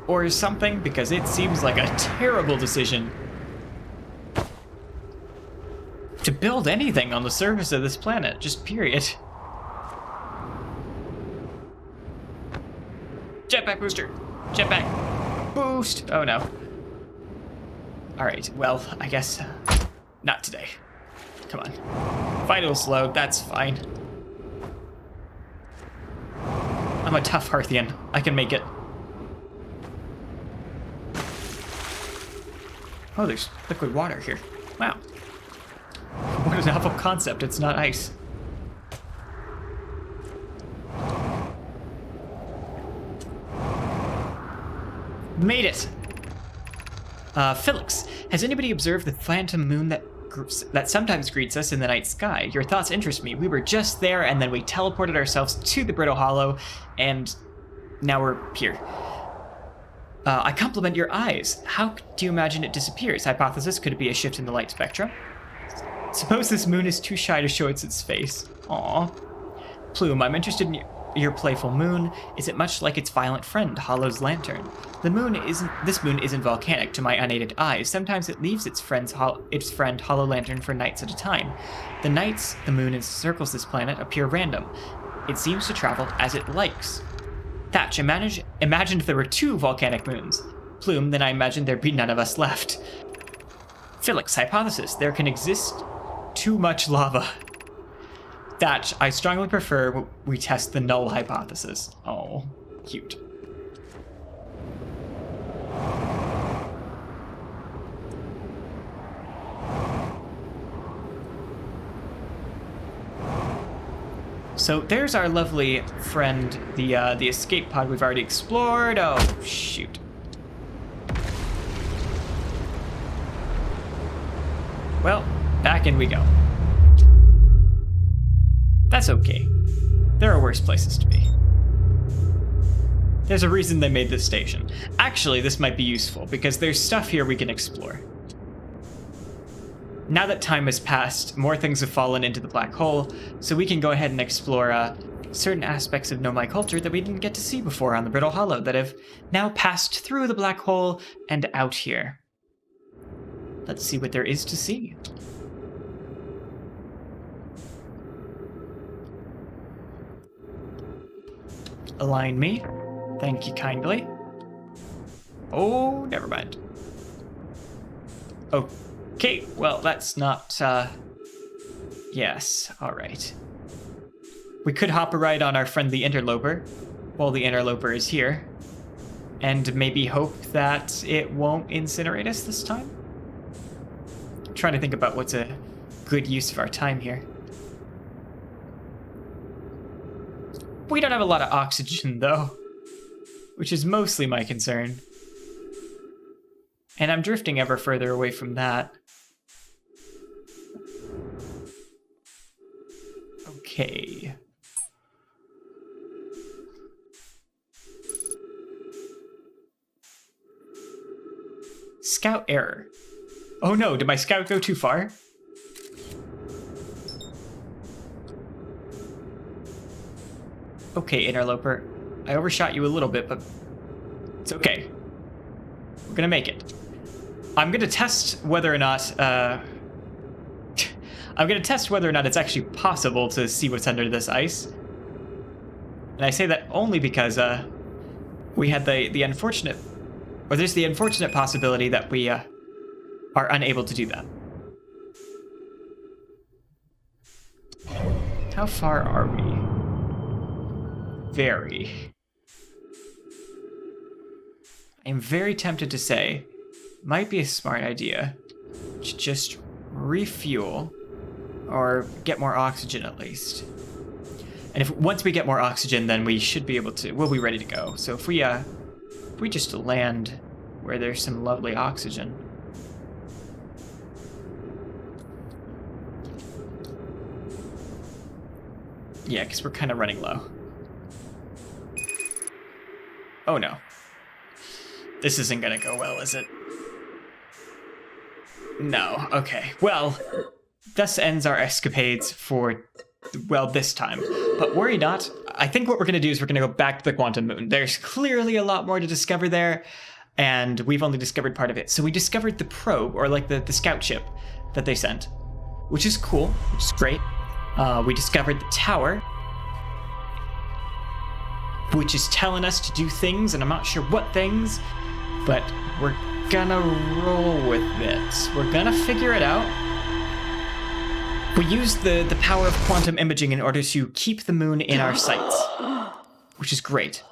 or something, because it seems like a terrible decision to build anything on the surface of this planet, just period. Jetpack booster! Jetpack boost! Oh no. Alright, well, I guess not today. Come on. Vitals load, that's fine. I'm a tough Hearthian. I can make it. Oh, there's liquid water here. Wow. What a novel concept, it's not ice. Made it! Felix, has anybody observed the phantom moon that sometimes greets us in the night sky? Your thoughts interest me. We were just there, and then we teleported ourselves to the Brittle Hollow, and now we're here. I compliment your eyes. How do you imagine it disappears? Hypothesis, could it be a shift in the light spectra? Suppose this moon is too shy to show its face. Aww. Plume, I'm interested in your playful moon. Is it much like its violent friend, Hollow's lantern? This moon isn't volcanic to my unaided eyes. Sometimes it leaves its friend Hollow Lantern for nights at a time. The nights the moon encircles this planet appear random. It seems to travel as it likes. Thatch, imagined if there were 2 volcanic moons. Plume, then I imagine there'd be none of us left. Felix, hypothesis, there can exist too much lava. Thatch, I strongly prefer we test the null hypothesis. Oh, cute. So there's our lovely friend, the escape pod we've already explored. Oh, shoot. Well, back in we go. That's okay. There are worse places to be. There's a reason they made this station. Actually, this might be useful, because there's stuff here we can explore. Now that time has passed, more things have fallen into the black hole, so we can go ahead and explore certain aspects of Nomai culture that we didn't get to see before on the Brittle Hollow that have now passed through the black hole and out here. Let's see what there is to see. Align me. Thank you kindly. Oh, never mind. Okay, well, that's not, yes, alright. We could hop a ride on our friend the Interloper, while the Interloper is here, and maybe hope that it won't incinerate us this time? I'm trying to think about what's a good use of our time here. We don't have a lot of oxygen, though, which is mostly my concern. And I'm drifting ever further away from that. Okay. Scout error. Oh no, did my scout go too far? Okay, interloper. I overshot you a little bit, but it's okay. We're gonna make it. I'm gonna test whether or not, it's actually possible to see what's under this ice. And I say that only because, we had the unfortunate, or there's the unfortunate possibility that we, are unable to do that. How far are we? Very. I'm very tempted to say, might be a smart idea to just refuel or get more oxygen at least. And once we get more oxygen, then we should be able to, we'll be ready to go. So if we just land where there's some lovely oxygen. Yeah, because we're kind of running low. Oh no. This isn't gonna go well, is it? No, okay. Well, thus ends our escapades for, well, this time. But worry not, I think what we're gonna do is we're gonna go back to the Quantum Moon. There's clearly a lot more to discover there, and we've only discovered part of it. So we discovered the probe, or like the scout ship that they sent, which is cool, which is great. We discovered the tower, which is telling us to do things, and I'm not sure what things, but we're gonna roll with it. We're gonna figure it out. We used the power of quantum imaging in order to keep the moon in our sights, which is great.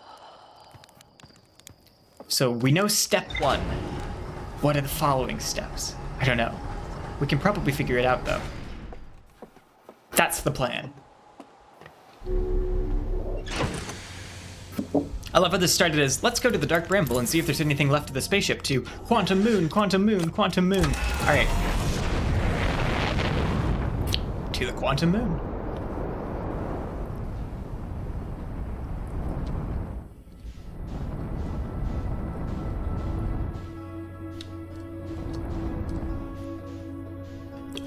So we know step 1. What are the following steps? I don't know. We can probably figure it out, though. That's the plan. I love how this started as, let's go to the Dark Bramble and see if there's anything left of the spaceship, to Quantum Moon, Quantum Moon, Quantum Moon. All right. To the Quantum Moon.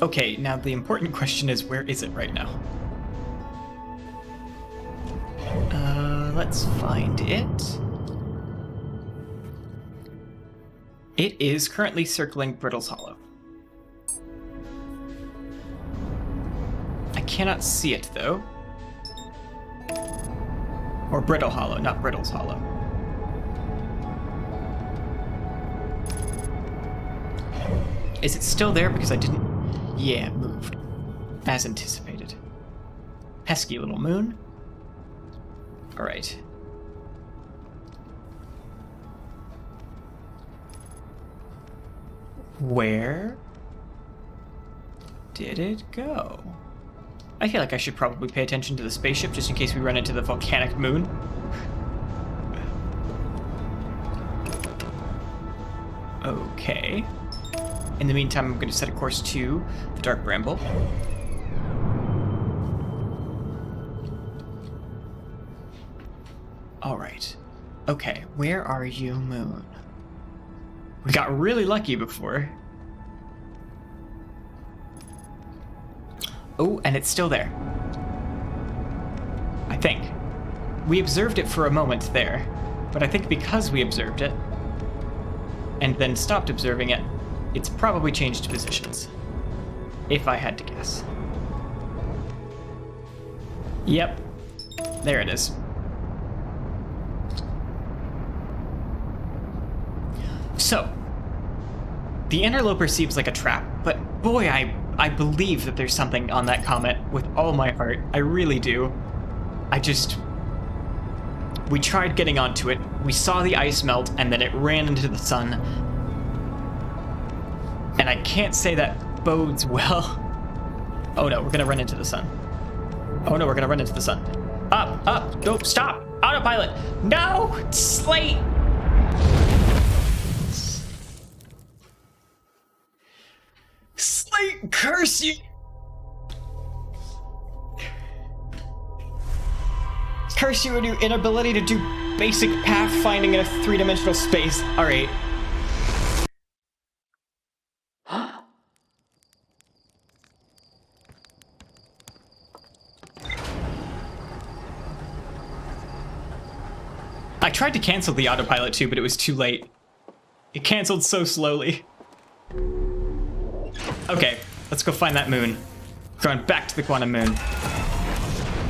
Okay, now the important question is, where is it right now? Let's find it. It is currently circling Brittle's Hollow. I cannot see it, though. Or Brittle Hollow, not Brittle's Hollow. Is it still there? Because I didn't... Yeah, it moved. As anticipated. Pesky little moon. All right. Where did it go? I feel like I should probably pay attention to the spaceship just in case we run into the volcanic moon. Okay. In the meantime, I'm going to set a course to the Dark Bramble. All right. Okay, where are you, moon? We got really lucky before. Oh, and it's still there. I think. We observed it for a moment there, but I think because we observed it, and then stopped observing it, it's probably changed positions. If I had to guess. Yep. There it is. So, the interloper seems like a trap, but boy, I believe that there's something on that comet with all my heart. I really do. We tried getting onto it, we saw the ice melt, and then it ran into the sun. And I can't say that bodes well. Oh no, we're gonna run into the sun. Oh no, we're gonna run into the sun. Up, go, stop, autopilot. No, Slate. Slate, curse you! Curse you and your inability to do basic pathfinding in a 3-dimensional space. Alright. tried to cancel the autopilot too, but it was too late. It canceled so slowly. Okay, let's go find that moon. Going back to the quantum moon.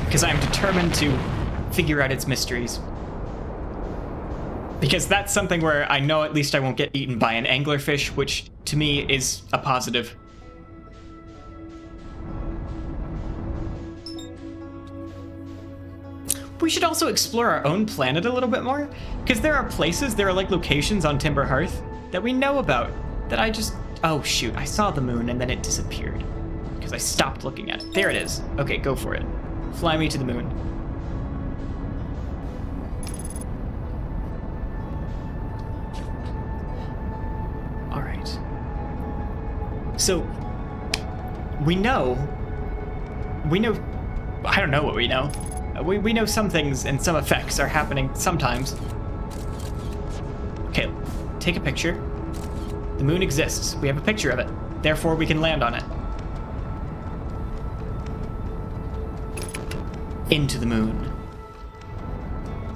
Because I am determined to figure out its mysteries. Because that's something where I know at least I won't get eaten by an anglerfish, which to me is a positive. We should also explore our own planet a little bit more, because there are like locations on Timber Hearth that we know about, that I just... Oh shoot, I saw the moon and then it disappeared, because I stopped looking at it. There it is. Okay, go for it. Fly me to the moon. All right. So, we know, I don't know what we know. We know some things and some effects are happening sometimes. Okay, take a picture. The moon exists. We have a picture of it. Therefore, we can land on it. Into the moon.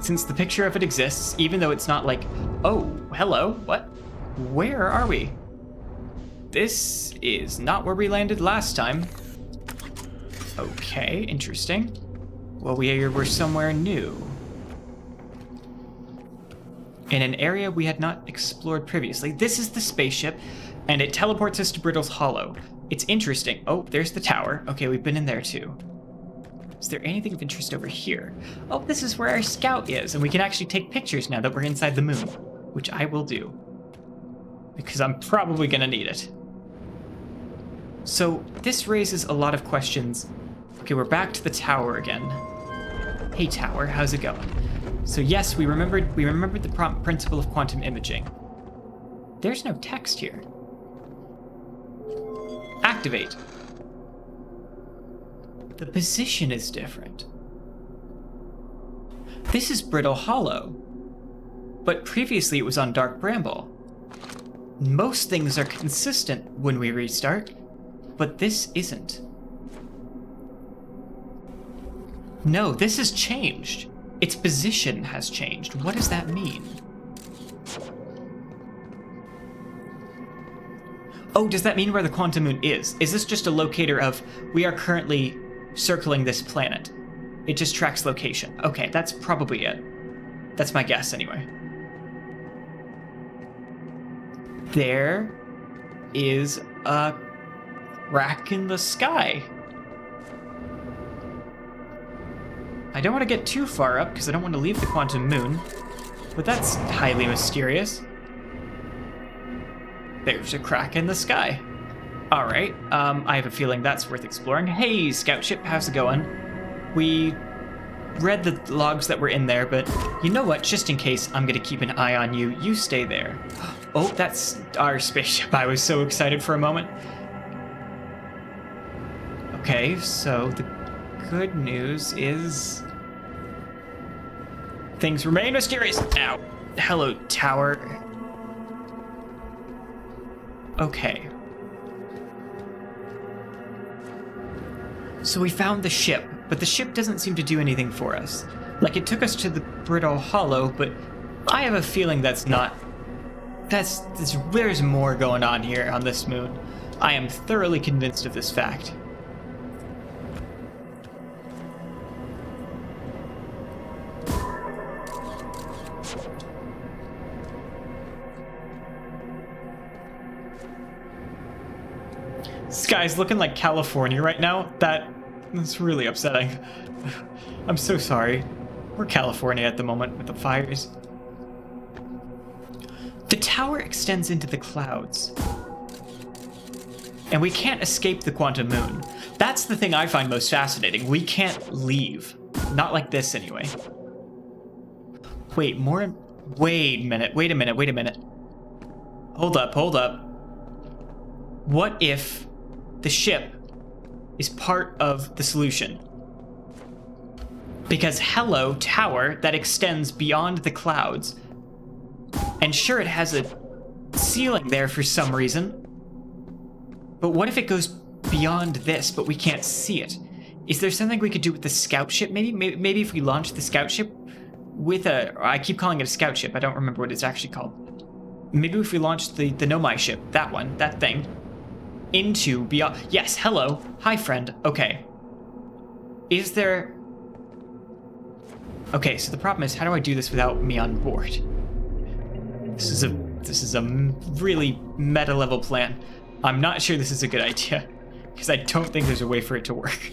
Since the picture of it exists, even though it's not like, oh, hello, what? Where are we? This is not where we landed last time. Okay, interesting. Well, we're somewhere new. In an area we had not explored previously. This is the spaceship, and it teleports us to Brittle's Hollow. It's interesting. Oh, there's the tower. Okay, we've been in there too. Is there anything of interest over here? Oh, this is where our scout is, and we can actually take pictures now that we're inside the moon, which I will do. Because I'm probably gonna need it. So, this raises a lot of questions. Okay, we're back to the tower again. Hey tower, how's it going? So yes, we remembered the principle of quantum imaging. There's no text here. Activate. The position is different. This is Brittle Hollow, but previously it was on Dark Bramble. Most things are consistent when we restart, but this isn't. No, this has changed. Its position has changed. What does that mean? Oh, does that mean where the quantum moon is? Is this just a locator of, we are currently circling this planet? It just tracks location. Okay, that's probably it. That's my guess anyway. There is a crack in the sky. I don't want to get too far up because I don't want to leave the quantum moon, but that's highly mysterious. There's a crack in the sky. All right, I have a feeling that's worth exploring. Hey, scout ship, how's it going? We read the logs that were in there, but you know what? Just in case, I'm gonna keep an eye on you. You stay there. Oh, that's our spaceship. I was so excited for a moment. Okay, so the good news is things remain mysterious. Ow. Hello, tower. Okay. So we found the ship, but the ship doesn't seem to do anything for us. Like, it took us to the Brittle Hollow, but I have a feeling there's more going on here on this moon. I am thoroughly convinced of this fact. Sky's looking like California right now. That's really upsetting. I'm so sorry. We're California at the moment with the fires. The tower extends into the clouds. And we can't escape the quantum moon. That's the thing I find most fascinating. We can't leave. Not like this, anyway. Wait a minute. Hold up. What if the ship is part of the solution? Because hello, tower that extends beyond the clouds. And sure, it has a ceiling there for some reason. But what if it goes beyond this, but we can't see it? Is there something we could do with the scout ship? Maybe if we launch the scout ship, with I keep calling it a scout ship. I don't remember what it's actually called. Maybe if we launched the Nomai ship, that thing, into beyond. Yes, hello. Hi, friend. Okay. Is there... Okay, so the problem is, how do I do this without me on board? This is a really meta level plan. I'm not sure this is a good idea, because I don't think there's a way for it to work.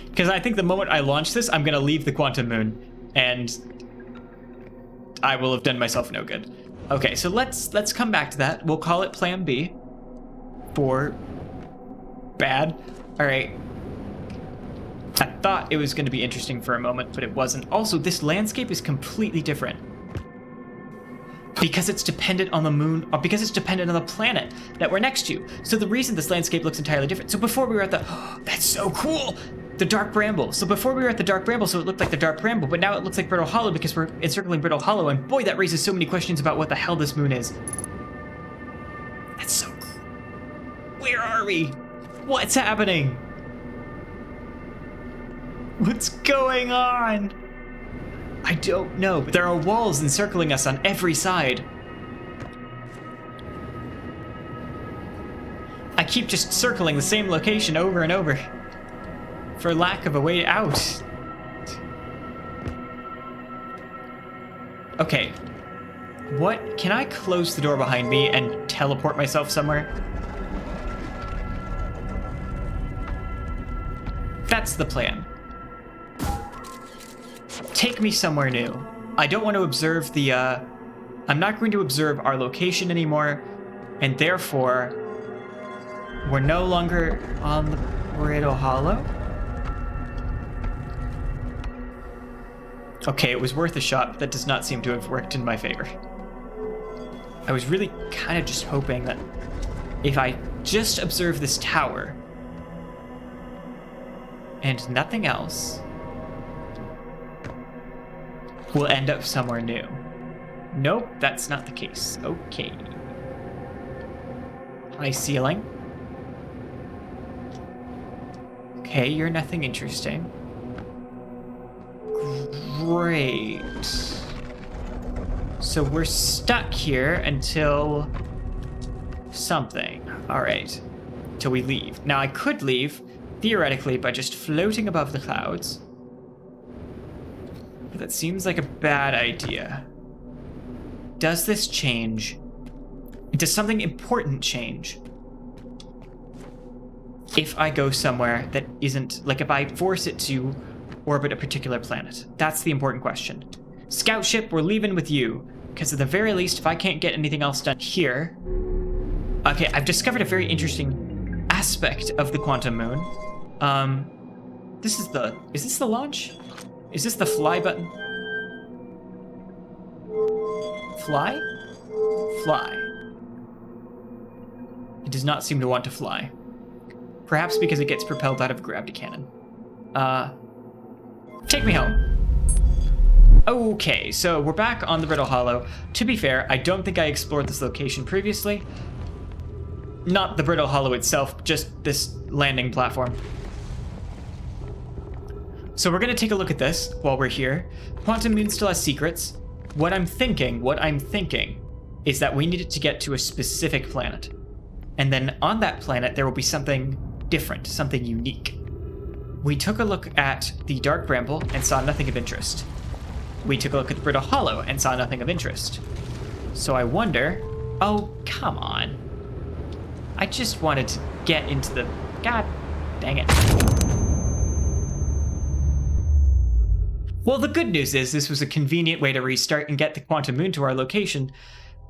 Because I think the moment I launch this, I'm gonna leave the quantum moon, and I will have done myself no good. Okay, so let's come back to that. We'll call it Plan B for bad. All right. I thought it was going to be interesting for a moment, but it wasn't. Also, this landscape is completely different because it's dependent on the moon, or because it's dependent on the planet that we're next to. So the reason this landscape looks entirely different. So before we were at the, oh, that's so cool, the Dark Bramble. So before we were at the Dark Bramble, so it looked like the Dark Bramble, but now it looks like Brittle Hollow because we're encircling Brittle Hollow, and boy, that raises so many questions about what the hell this moon is. That's so cool. Where are we? What's happening? What's going on? I don't know, but there are walls encircling us on every side. I keep just circling the same location over and over for lack of a way out. Okay. What? Can I close the door behind me and teleport myself somewhere? That's the plan. Take me somewhere new. I don't want to observe the, I'm not going to observe our location anymore, and therefore, we're no longer on the Brittle Hollow? Okay, it was worth a shot, but that does not seem to have worked in my favor. I was really kind of just hoping that if I just observe this tower and nothing else, we'll end up somewhere new. Nope, that's not the case. Okay. High ceiling. Okay, you're nothing interesting. Great. So we're stuck here until something. All right. Till we leave. Now I could leave, theoretically, by just floating above the clouds. But that seems like a bad idea. Does this change? Does something important change? If I go somewhere that isn't, like if I force it to orbit a particular planet? That's the important question. Scout ship, we're leaving with you, because at the very least, if I can't get anything else done here... Okay, I've discovered a very interesting aspect of the quantum moon. This is the... Is this the launch? Is this the fly button? Fly? Fly. It does not seem to want to fly. Perhaps because it gets propelled out of a gravity cannon. Take me home. Okay, so we're back on the Brittle Hollow. To be fair, I don't think I explored this location previously. Not the Brittle Hollow itself, just this landing platform. So we're gonna take a look at this while we're here. Quantum Moon still has secrets. What I'm thinking is that we needed to get to a specific planet. And then on that planet, there will be something different, something unique. We took a look at the Dark Bramble and saw nothing of interest. We took a look at the Brittle Hollow and saw nothing of interest. So I wonder... Oh, come on. I just wanted to get into the... God dang it. Well, the good news is this was a convenient way to restart and get the quantum moon to our location,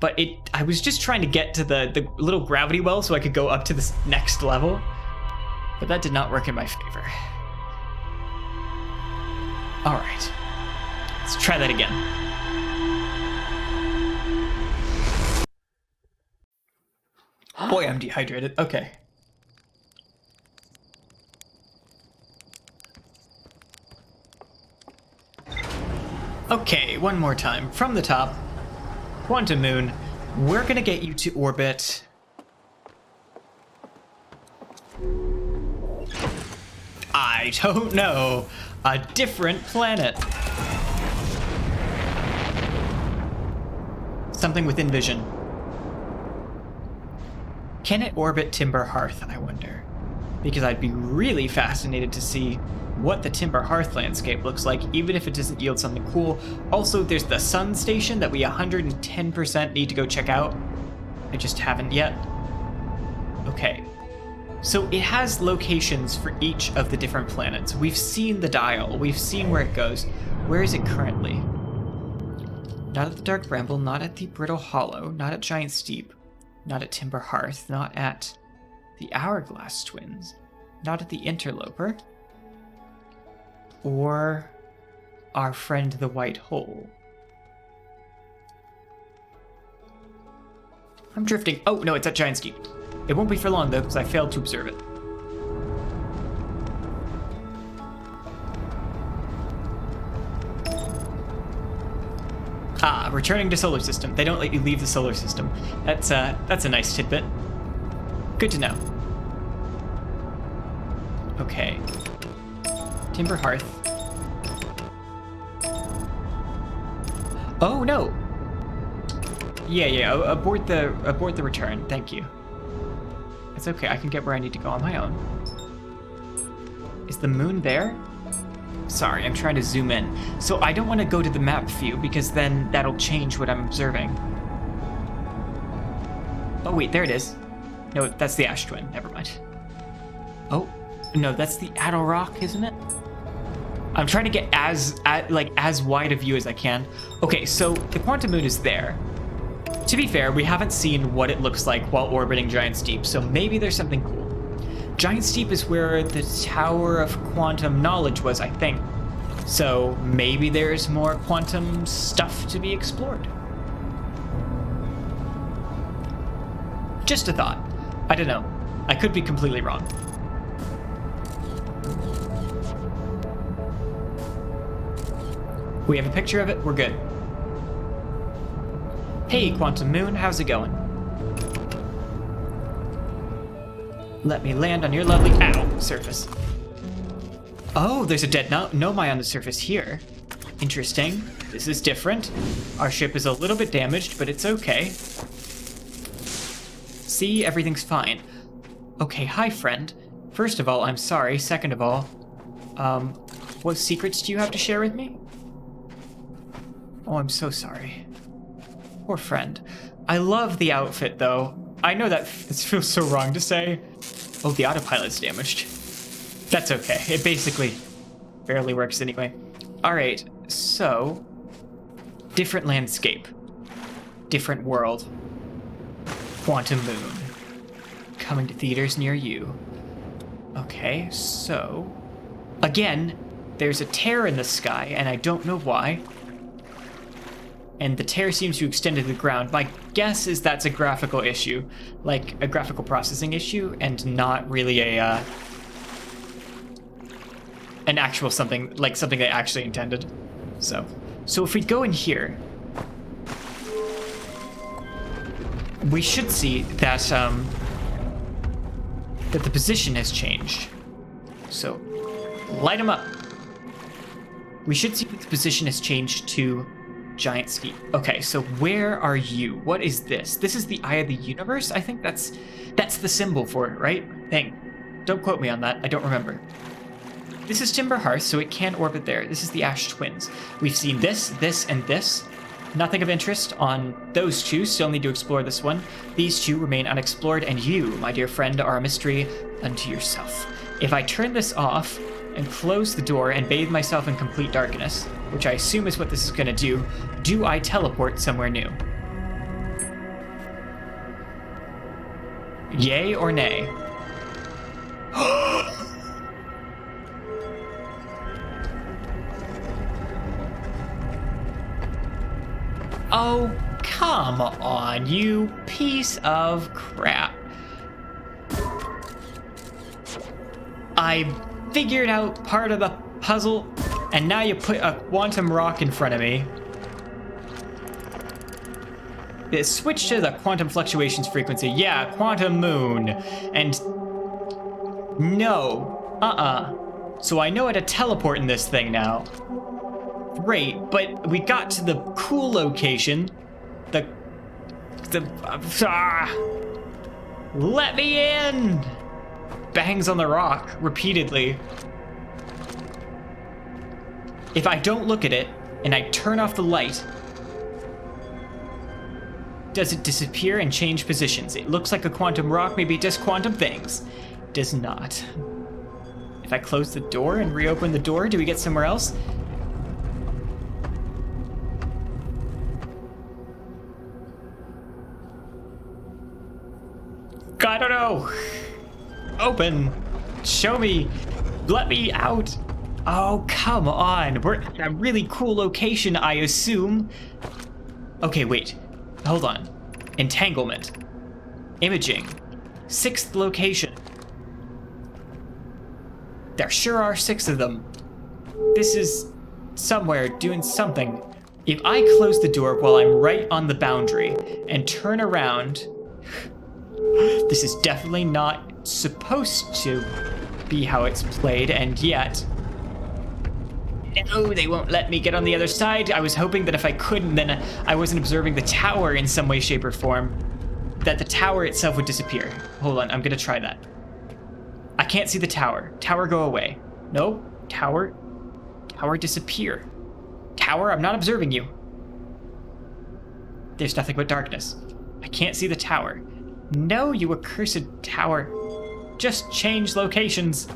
but I was just trying to get to the little gravity well so I could go up to this next level, but that did not work in my favor. All right, let's try that again. Boy, I'm dehydrated. Okay. Okay, one more time. From the top, Quantum Moon, we're gonna get you to orbit... I don't know. A different planet. Something within vision. Can it orbit Timber Hearth, I wonder? Because I'd be really fascinated to see what the Timber Hearth landscape looks like, even if it doesn't yield something cool. Also, there's the sun station that we 110% need to go check out. I just haven't yet. Okay. So it has locations for each of the different planets. We've seen the dial. We've seen where it goes. Where is it currently? Not at the Dark Bramble, not at the Brittle Hollow, not at Giant Steep, not at Timber Hearth, not at the Hourglass Twins, not at the Interloper, or our friend the White Hole. I'm drifting. Oh, no, it's at Giant Steep. It won't be for long, though, because I failed to observe it. Ah, returning to solar system. They don't let you leave the solar system. That's a nice tidbit. Good to know. Okay. Timber Hearth. Oh no. Yeah. Abort the return. Thank you. It's okay. I can get where I need to go on my own. Is the moon there? Sorry, I'm trying to zoom in. So I don't want to go to the map view because then that'll change what I'm observing. Oh wait, there it is. No, that's the Ash Twin. Never mind. Oh, no, that's the Addle Rock, isn't it? I'm trying to get as wide a view as I can. Okay, so the Quantum Moon is there. To be fair, we haven't seen what it looks like while orbiting Giant Steep, so maybe there's something cool. Giant Steep is where the Tower of Quantum Knowledge was, I think. So maybe there's more quantum stuff to be explored. Just a thought. I don't know. I could be completely wrong. We have a picture of it. We're good. Hey, Quantum Moon. How's it going? Let me land on your lovely surface. Oh, there's a dead Nomai on the surface here. Interesting. This is different. Our ship is a little bit damaged, but it's okay. See, everything's fine. Okay, hi, friend. First of all, I'm sorry. Second of all, what secrets do you have to share with me? Oh, I'm so sorry. Poor friend. I love the outfit, though. I know that this feels so wrong to say. Oh, the autopilot's damaged. That's okay. It basically barely works anyway. All right, so different landscape, different world. Quantum Moon coming to theaters near you. Okay, so again, there's a tear in the sky, and I don't know why. And the tear seems to extend to the ground. My guess is that's a graphical issue, like a graphical processing issue, and not really an actual something, like something they actually intended. So if we go in here, we should see that that the position has changed. So light them up. We should see that the position has changed to Giant Steep. Okay, so where are you? What is this? This is the Eye of the Universe? I think that's the symbol for it, right? Dang. Don't quote me on that. I don't remember. This is Timber Hearth, so it can orbit there. This is the Ash Twins. We've seen this, and this. Nothing of interest on those two. Still need to explore this one. These two remain unexplored, and you, my dear friend, are a mystery unto yourself. If I turn this off and close the door and bathe myself in complete darkness, which I assume is what this is going to do I teleport somewhere new? Yay or nay? Oh, come on, you piece of crap. I figured out part of the puzzle, and now you put a quantum rock in front of me. Switch to the quantum fluctuations frequency. Yeah, Quantum Moon. And no. So I know how to teleport in this thing now. Great, but we got to the cool location, the Let me in! Bangs on the rock repeatedly. If I don't look at it and I turn off the light, does it disappear and change positions? It looks like a quantum rock, maybe it does quantum things. Does not. If I close the door and reopen the door, do we get somewhere else? I don't know. Open. Show me. Let me out. Oh, come on. We're at a really cool location, I assume. Okay, wait. Hold on. Entanglement. Imaging. 6th location. There sure are 6 of them. This is somewhere doing something. If I close the door while I'm right on the boundary and turn around... This is definitely not supposed to be how it's played, and yet... No, they won't let me get on the other side. I was hoping that if I couldn't, then I wasn't observing the tower in some way, shape, or form, that the tower itself would disappear. Hold on, I'm gonna try that. I can't see the tower. Tower, go away. No, tower. Tower, disappear. Tower, I'm not observing you. There's nothing but darkness. I can't see the tower. No, you accursed tower. Just change locations.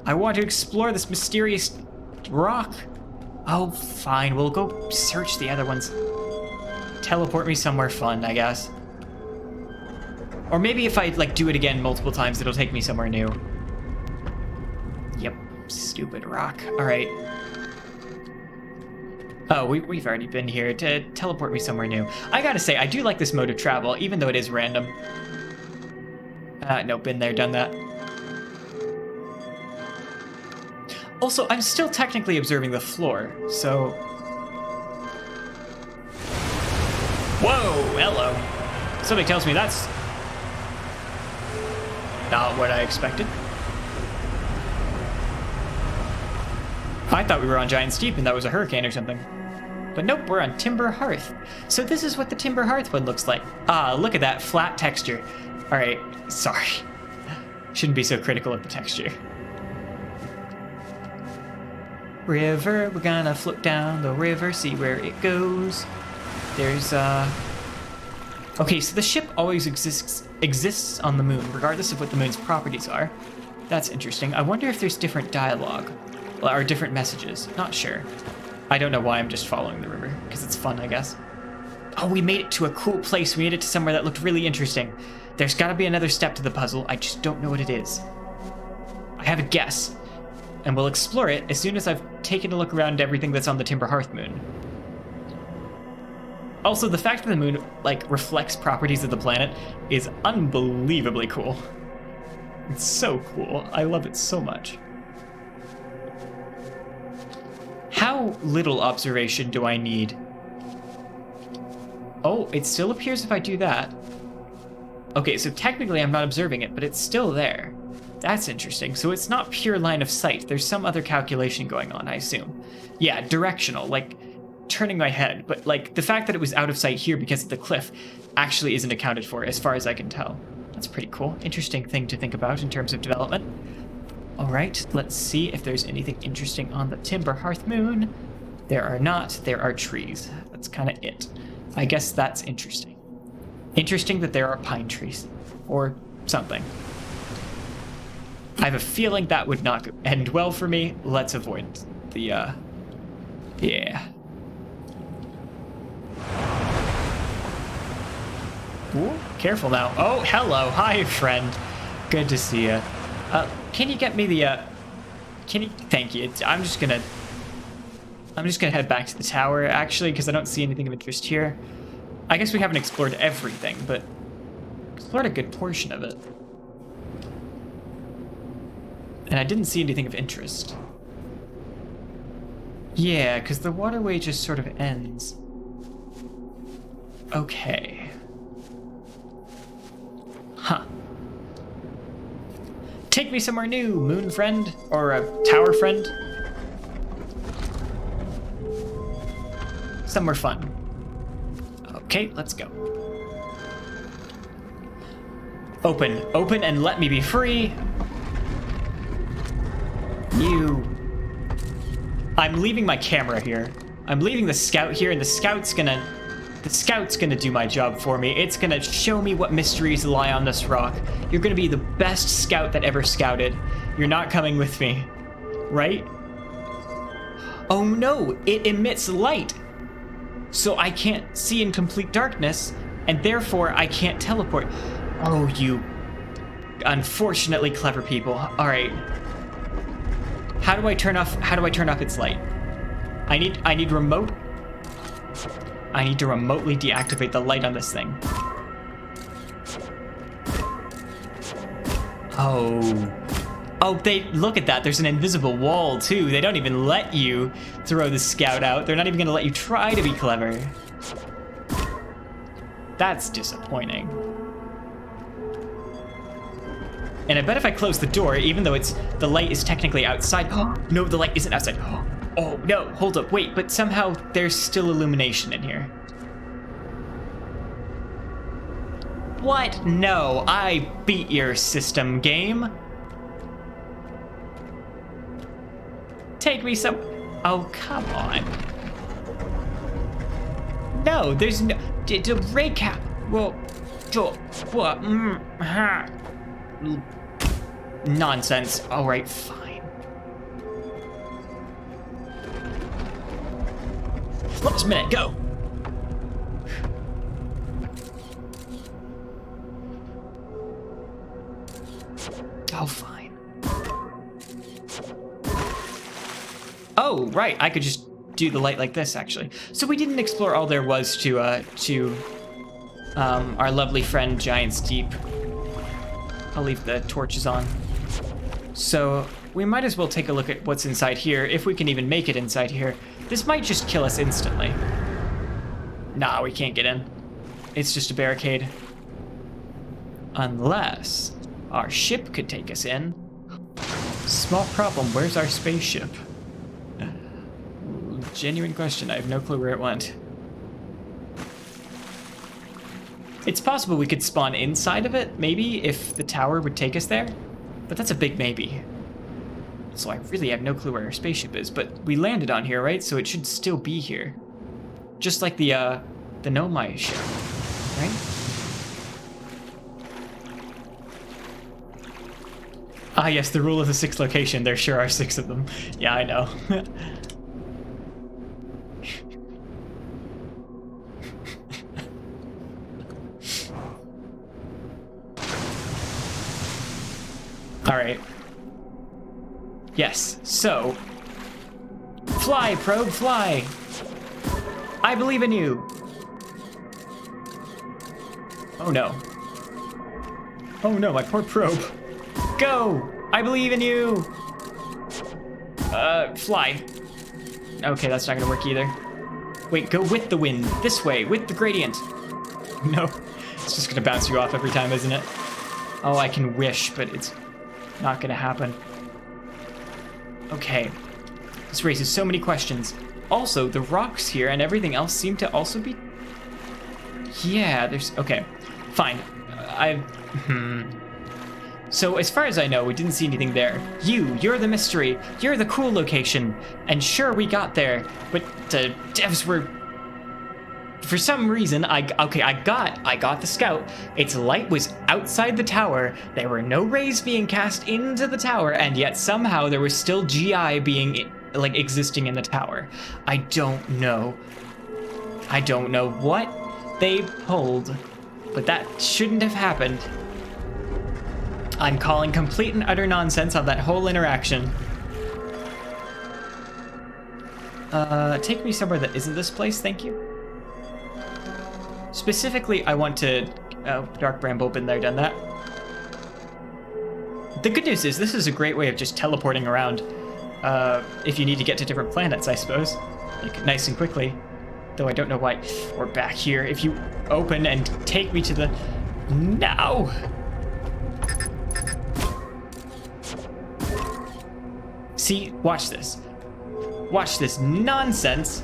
I want to explore this mysterious rock. Oh, fine. We'll go search the other ones. Teleport me somewhere fun, I guess. Or maybe if I, like, do it again multiple times, it'll take me somewhere new. Yep. Stupid rock. All right. Oh, we've already been here. To teleport me somewhere new. I gotta say, I do like this mode of travel, even though it is random. No, been there, done that. Also, I'm still technically observing the floor, so... Whoa, hello. Something tells me that's... not what I expected. I thought we were on Giant Steep and that was a hurricane or something. But nope, we're on Timber Hearth. So this is what the Timber Hearth one looks like. Ah, look at that flat texture. All right, sorry. Shouldn't be so critical of the texture. River, we're gonna float down the river, see where it goes. There's, Okay, so the ship always exists on the moon, regardless of what the moon's properties are. That's interesting. I wonder if there's different dialogue, or different messages. Not sure. I don't know why I'm just following the river, because it's fun, I guess. Oh, we made it to a cool place. We made it to somewhere that looked really interesting. There's gotta be another step to the puzzle. I just don't know what it is. I have a guess, and we'll explore it as soon as I've taken a look around everything that's on the Timber Hearth moon. Also, the fact that the moon, like, reflects properties of the planet is unbelievably cool. It's so cool. I love it so much. How little observation do I need? Oh, it still appears if I do that. Okay, so technically I'm not observing it, but it's still there. That's interesting. So it's not pure line of sight. There's some other calculation going on, I assume. Yeah, directional, like turning my head. But like the fact that it was out of sight here because of the cliff actually isn't accounted for as far as I can tell. That's pretty cool. Interesting thing to think about in terms of development. All right, let's see if there's anything interesting on the Timber Hearth moon. There are not. There are trees. That's kind of it. I guess that's interesting. Interesting that there are pine trees. Or something. I have a feeling that would not end well for me. Let's avoid the, yeah. Ooh, careful now. Oh, hello. Hi, friend. Good to see you. Can you get me the, thank you. I'm just gonna head back to the tower, actually, because I don't see anything of interest here. I guess we haven't explored everything, but explored a good portion of it. And I didn't see anything of interest. Yeah, because the waterway just sort of ends. Okay. Huh. Take me somewhere new, moon friend, or a tower friend. Somewhere fun. Okay, let's go. Open. Open and let me be free. I'm leaving my camera here. I'm leaving the scout here, and the scout's gonna do my job for me. It's gonna show me what mysteries lie on this rock. You're gonna be the best scout that ever scouted. You're not coming with me, right? Oh no, it emits light. So I can't see in complete darkness, and therefore I can't teleport. Oh, you unfortunately clever people. All right. How do I turn off its light? I need remote. I need to remotely deactivate the light on this thing. Oh, they look at that. There's an invisible wall too. They don't even let you throw the scout out. They're not even gonna let you try to be clever. That's disappointing. And I bet if I close the door, even though the light is technically outside. No, the light isn't outside. Oh no, hold up, wait, but somehow there's still illumination in here. What? No, I beat your system, game. Take me some. Oh, come on. No, there's no. To recap. Well, what? Nonsense. All right, fine. Last minute, go. Oh, fine. Oh, right. I could just do the light like this, actually. So we didn't explore all there was to our lovely friend Giant's Deep. I'll leave the torches on. So we might as well take a look at what's inside here, if we can even make it inside here. This might just kill us instantly. Nah, we can't get in. It's just a barricade. Unless our ship could take us in. Small problem, where's our spaceship? Genuine question, I have no clue where it went. It's possible we could spawn inside of it, maybe, if the tower would take us there. But that's a big maybe. So I really have no clue where our spaceship is, but we landed on here, right? So it should still be here. Just like the Nomai ship, right? Ah, yes, the rule of the 6 location. There sure are 6 of them. Yeah, I know. All right. Yes, so. Fly, probe, fly. I believe in you. Oh no. Oh no, my poor probe. Go! I believe in you! Fly. Okay, that's not gonna work either. Wait, go with the wind. This way, with the gradient. No, it's just gonna bounce you off every time, isn't it? Oh, I can wish, but it's not gonna happen. Okay. This raises so many questions. Also, the rocks here and everything else seem to also be... Yeah, there's... Okay, fine. So as far as I know, we didn't see anything there. You're the mystery. You're the cool location. And sure, we got there, but the devs were... For some reason, I got the scout. Its light was outside the tower. There were no rays being cast into the tower, and yet somehow there was still GI being, like, existing in the tower. I don't know what they pulled, but that shouldn't have happened. I'm calling complete and utter nonsense on that whole interaction. Take me somewhere that isn't this place, thank you. Specifically, I want to... Oh, Dark Bramble, been there, done that. The good news is this is a great way of just teleporting around. If you need to get to different planets, I suppose. Like, nice and quickly. Though I don't know why... We're back here. If you open and take me to the... No! See, watch this. Watch this nonsense.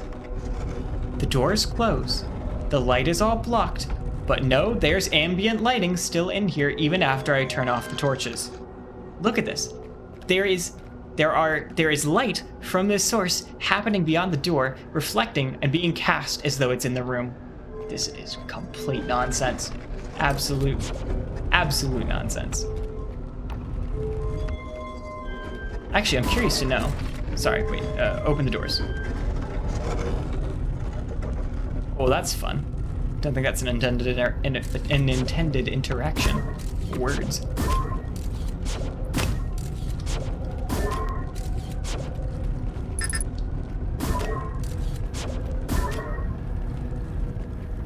The door is closed. The light is all blocked. But no, there's ambient lighting still in here even after I turn off the torches. Look at this. There is light from this source happening beyond the door, reflecting and being cast as though it's in the room. This is complete nonsense. Absolute nonsense. Actually, I'm curious to know. Sorry, wait, open the doors. Oh, that's fun. Don't think that's an intended interaction. Words.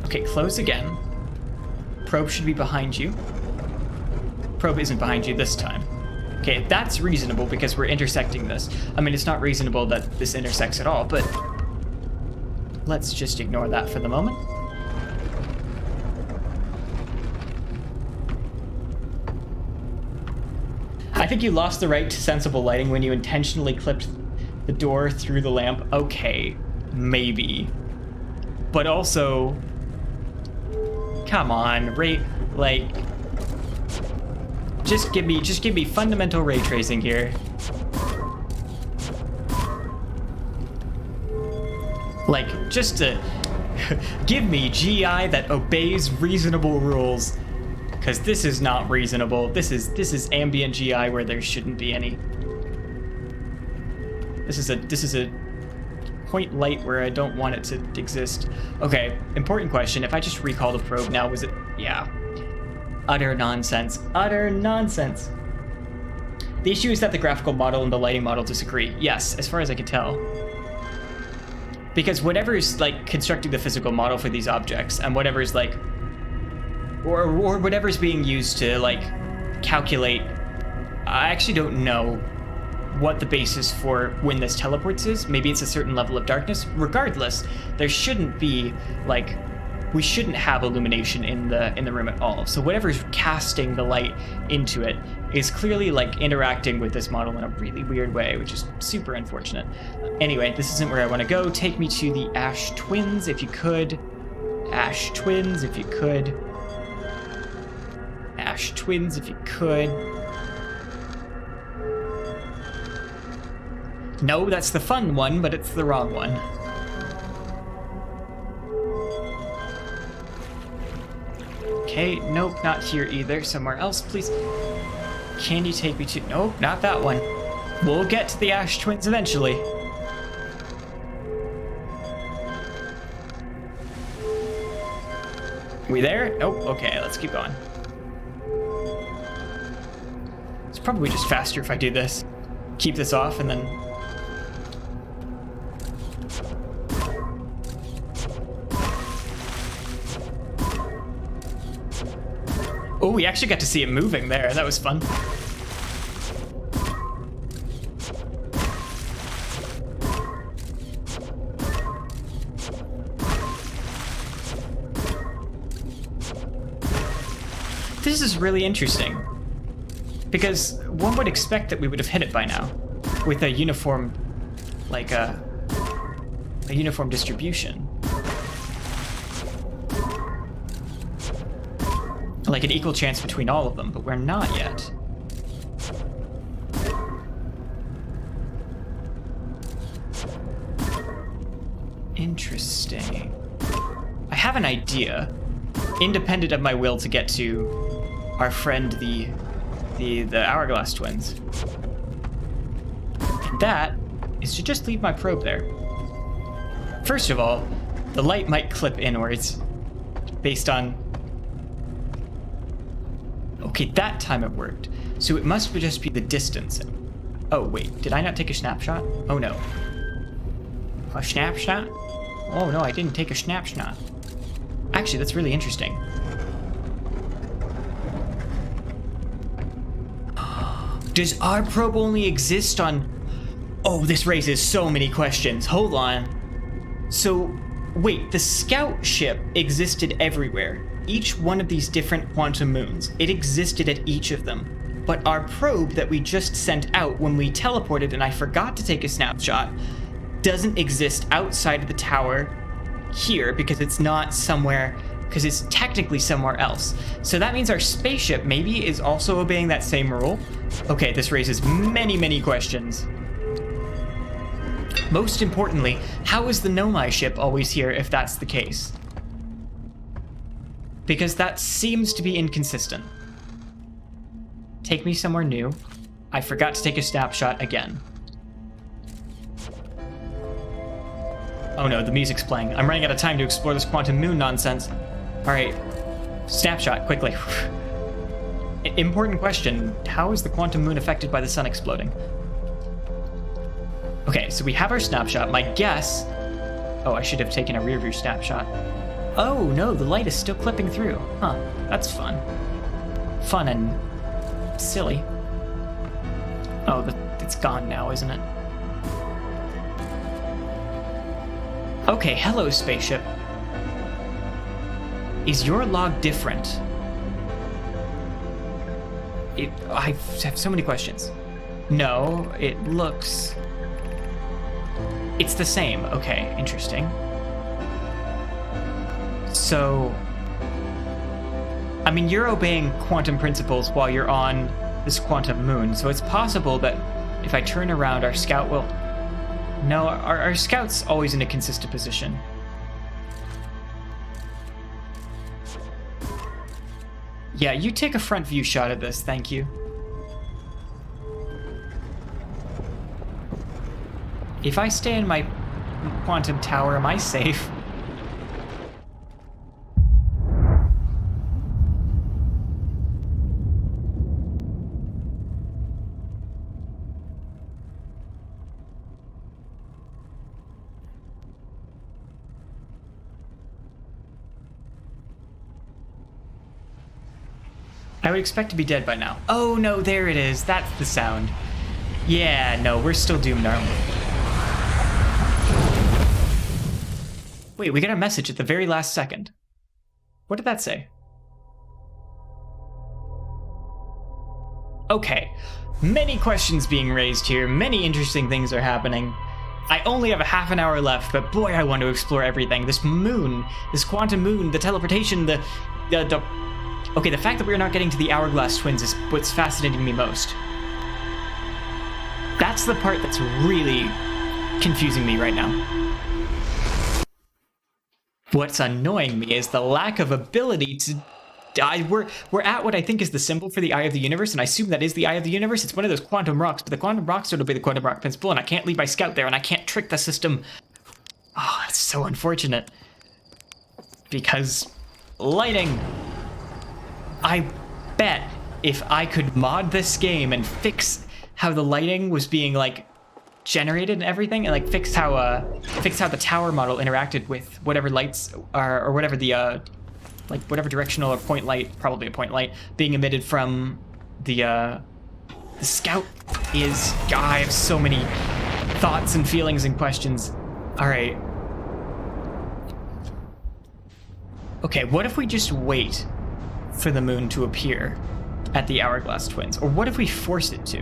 Okay, close again. Probe should be behind you. Probe isn't behind you this time. Okay, that's reasonable because we're intersecting this. I mean, it's not reasonable that this intersects at all, but let's just ignore that for the moment. I think you lost the right to sensible lighting when you intentionally clipped the door through the lamp. Okay, maybe. But also, come on, like, just give me fundamental ray tracing here. Like, just to give me GI that obeys reasonable rules, because this is not reasonable. This is ambient GI where there shouldn't be any. This is a point light where I don't want it to exist. Okay, important question. If I just recall the probe now, was it? Yeah. Utter nonsense. Utter nonsense. The issue is that the graphical model and the lighting model disagree. Yes, as far as I can tell. Because whatever is like constructing the physical model for these objects, and whatever is like, or whatever's being used to like calculate, I actually don't know what the basis for when this teleports is. Maybe it's a certain level of darkness. Regardless, there shouldn't be like, we shouldn't have illumination in the room at all. So whatever's casting the light into it is clearly like interacting with this model in a really weird way, which is super unfortunate. Anyway, this isn't where I want to go. Take me to the Ash Twins, if you could. Ash Twins, if you could. Ash Twins, if you could. No, that's the fun one, but it's the wrong one. Okay, nope, not here either. Somewhere else, please. Can you take me to... Nope, not that one. We'll get to the Ash Twins eventually. We there? Nope, okay, let's keep going. It's probably just faster if I do this. Keep this off and then... Oh, we actually got to see it moving there. That was fun. This is really interesting, because one would expect that we would have hit it by now with a uniform, like a uniform distribution. Like an equal chance between all of them, but we're not yet. Interesting. I have an idea, independent of my will to get to our friend the Hourglass Twins. And that is to just leave my probe there. First of all, the light might clip inwards based on... Okay, that time it worked. So it must just be the distance. Oh, wait, did I not take a snapshot? Oh, no. A snapshot? Oh, no, I didn't take a snapshot. Actually, that's really interesting. Does our probe only exist on... Oh, this raises so many questions. Hold on. So, wait, the scout ship existed everywhere. Each one of these different quantum moons. It existed at each of them. But our probe that we just sent out when we teleported and I forgot to take a snapshot doesn't exist outside of the tower here because it's not somewhere because it's technically somewhere else. So that means our spaceship maybe is also obeying that same rule. Okay, this raises many, many questions. Most importantly, how is the Nomai ship always here if that's the case? Because that seems to be inconsistent. Take me somewhere new. I forgot to take a snapshot again. Oh no, the music's playing. I'm running out of time to explore this quantum moon nonsense. Alright, snapshot, quickly. Important question, how is the quantum moon affected by the sun exploding? Okay, so we have our snapshot. My guess... Oh, I should have taken a rear view snapshot. Oh no, the light is still clipping through. Huh, that's fun. Fun and silly. Oh, it's gone now, isn't it? Okay, hello, spaceship. Is your log different? I have so many questions. No, it looks... It's the same. Okay, interesting. So... I mean, you're obeying quantum principles while you're on this quantum moon, so it's possible that if I turn around, our scout will... No, our scout's always in a consistent position. Yeah, you take a front view shot of this, thank you. If I stay in my quantum tower, am I safe? I would expect to be dead by now. Oh no, there it is. That's the sound. Yeah, no, we're still doomed, aren't we? Wait, we got a message at the very last second. What did that say? Okay, many questions being raised here. Many interesting things are happening. I only have a half an hour left, but boy, I want to explore everything. This moon, this quantum moon, the teleportation, Okay, the fact that we're not getting to the Hourglass Twins is what's fascinating me most. That's the part that's really confusing me right now. What's annoying me is the lack of ability to... We're at what I think is the symbol for the Eye of the Universe, and I assume that is the Eye of the Universe. It's one of those quantum rocks, but the quantum rocks don't obey the quantum rock principle, and I can't leave my scout there, and I can't trick the system. Oh, it's so unfortunate. Because lighting... I bet if I could mod this game and fix how the lighting was being like generated and everything, and like fix how the tower model interacted with whatever lights are, or whatever the like whatever directional or point light, probably a point light, being emitted from the scout is... God, I have so many thoughts and feelings and questions. All right. Okay, what if we just wait for the moon to appear at the Hourglass Twins? Or what if we force it to?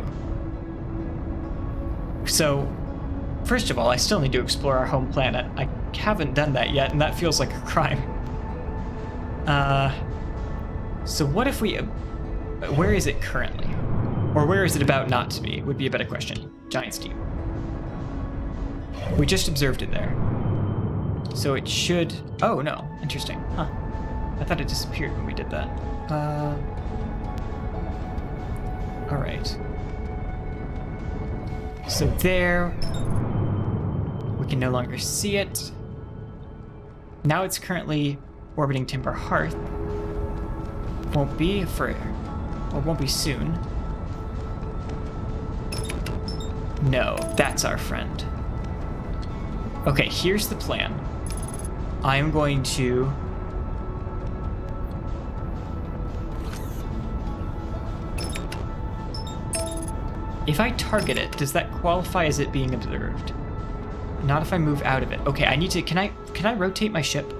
So, first of all, I still need to explore our home planet. I haven't done that yet, and that feels like a crime. So what if we... where is it currently? Or where is it about not to be, would be a better question. Giant Steep. We just observed it there. So it should... Oh, no. Interesting. Huh. I thought it disappeared when we did that. Alright. So there... We can no longer see it. Now it's currently orbiting Timber Hearth. Won't be for... Or won't be soon. No, that's our friend. Okay, here's the plan. I am going to... If I target it, does that qualify as it being observed? Not if I move out of it. Okay, I need to... Can I rotate my ship?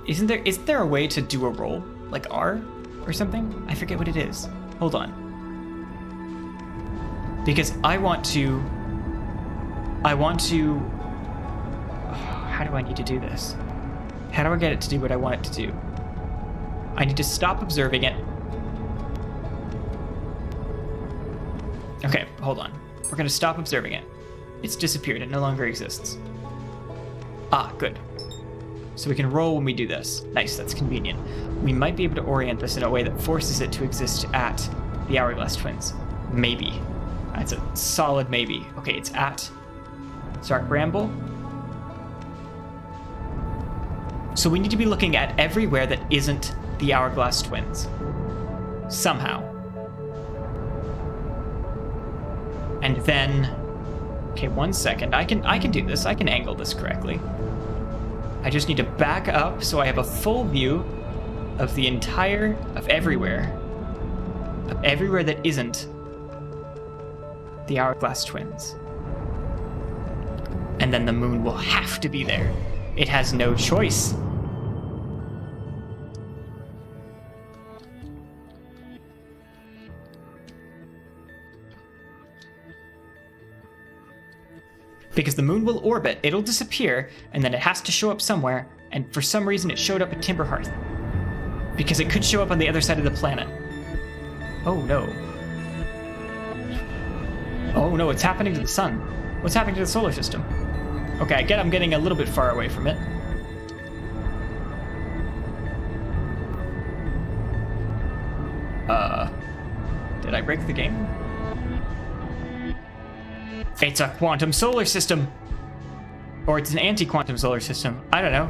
Isn't there a way to do a roll? Like R or something? I forget what it is. Hold on. Because I want to... How do I need to do this? How do I get it to do what I want it to do? I need to stop observing it. Okay, hold on. We're gonna stop observing it. It's disappeared. It no longer exists. Ah, good. So we can roll when we do this. Nice, that's convenient. We might be able to orient this in a way that forces it to exist at the Hourglass Twins. Maybe. That's a solid maybe. Okay, it's at Stark Bramble. So we need to be looking at everywhere that isn't the Hourglass Twins. Somehow. And then... Okay, 1 second. I can do this. I can angle this correctly. I just need to back up so I have a full view of the entire... of everywhere. Of everywhere that isn't the Hourglass Twins. And then the moon will have to be there. It has no choice. Because the moon will orbit, it'll disappear, and then it has to show up somewhere, and for some reason it showed up at Timberhearth. Because it could show up on the other side of the planet. Oh no. Oh no, it's happening to the sun. What's happening to the solar system? Okay, I get I'm getting a little bit far away from it. Did I break the game? It's a quantum solar system. Or it's an anti-quantum solar system. I don't know.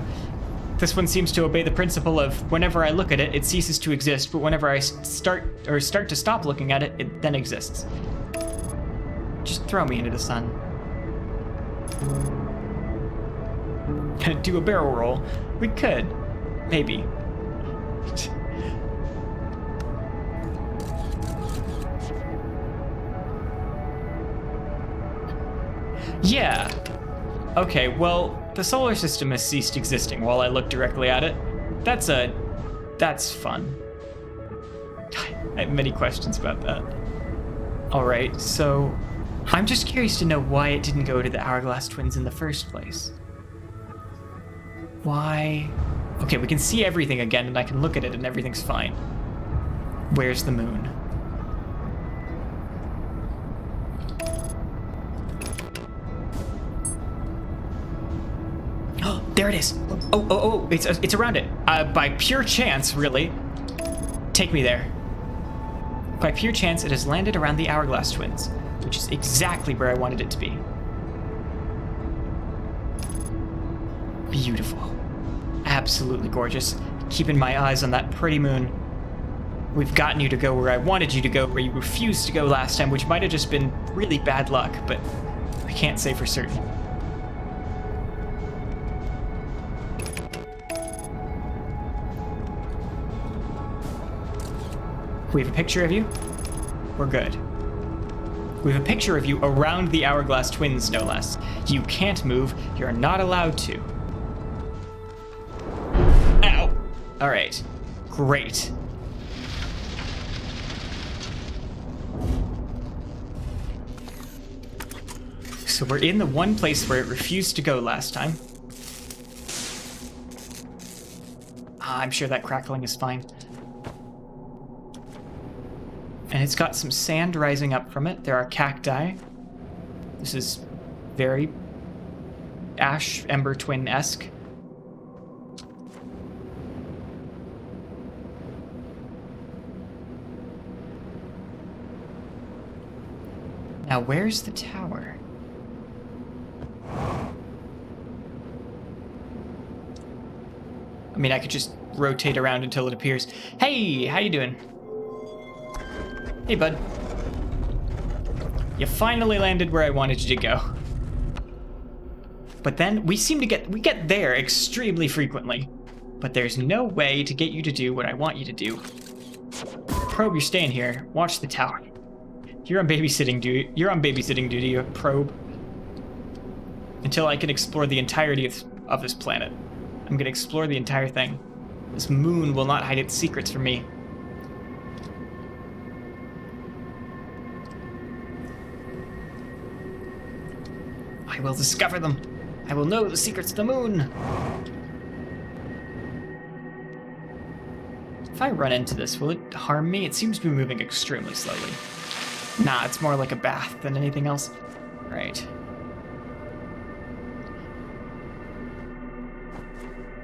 This one seems to obey the principle of whenever I look at it, it ceases to exist, but whenever I start to stop looking at it, it then exists. Just throw me into the sun. Do a barrel roll. We could. Maybe. Yeah. Okay, well, the solar system has ceased existing while I look directly at it. That's fun. I have many questions about that. Alright, so I'm just curious to know why it didn't go to the Hourglass Twins in the first place. Why? Okay, we can see everything again and I can look at it and everything's fine. Where's the moon? There it is. Oh, it's around it. By pure chance, really. Take me there. By pure chance, it has landed around the Hourglass Twins, which is exactly where I wanted it to be. Beautiful. Absolutely gorgeous. Keeping my eyes on that pretty moon. We've gotten you to go where I wanted you to go, where you refused to go last time, which might have just been really bad luck, but I can't say for certain. We have a picture of you. We're good. We have a picture of you around the Hourglass Twins, no less. You can't move. You're not allowed to. Ow! All right. Great. So we're in the one place where it refused to go last time. I'm sure that crackling is fine. And it's got some sand rising up from it. There are cacti. This is very Ash Ember Twin-esque. Now, where's the tower? I mean, I could just rotate around until it appears. Hey, how you doing? Hey, bud. You finally landed where I wanted you to go. But then we get there extremely frequently. But there's no way to get you to do what I want you to do. Probe, you're staying here. Watch the tower. You're on babysitting duty. You Probe. Until I can explore the entirety of this planet. I'm gonna explore the entire thing. This moon will not hide its secrets from me. I will discover them. I will know the secrets of the moon. If I run into this, will it harm me? It seems to be moving extremely slowly. Nah, it's more like a bath than anything else. Right.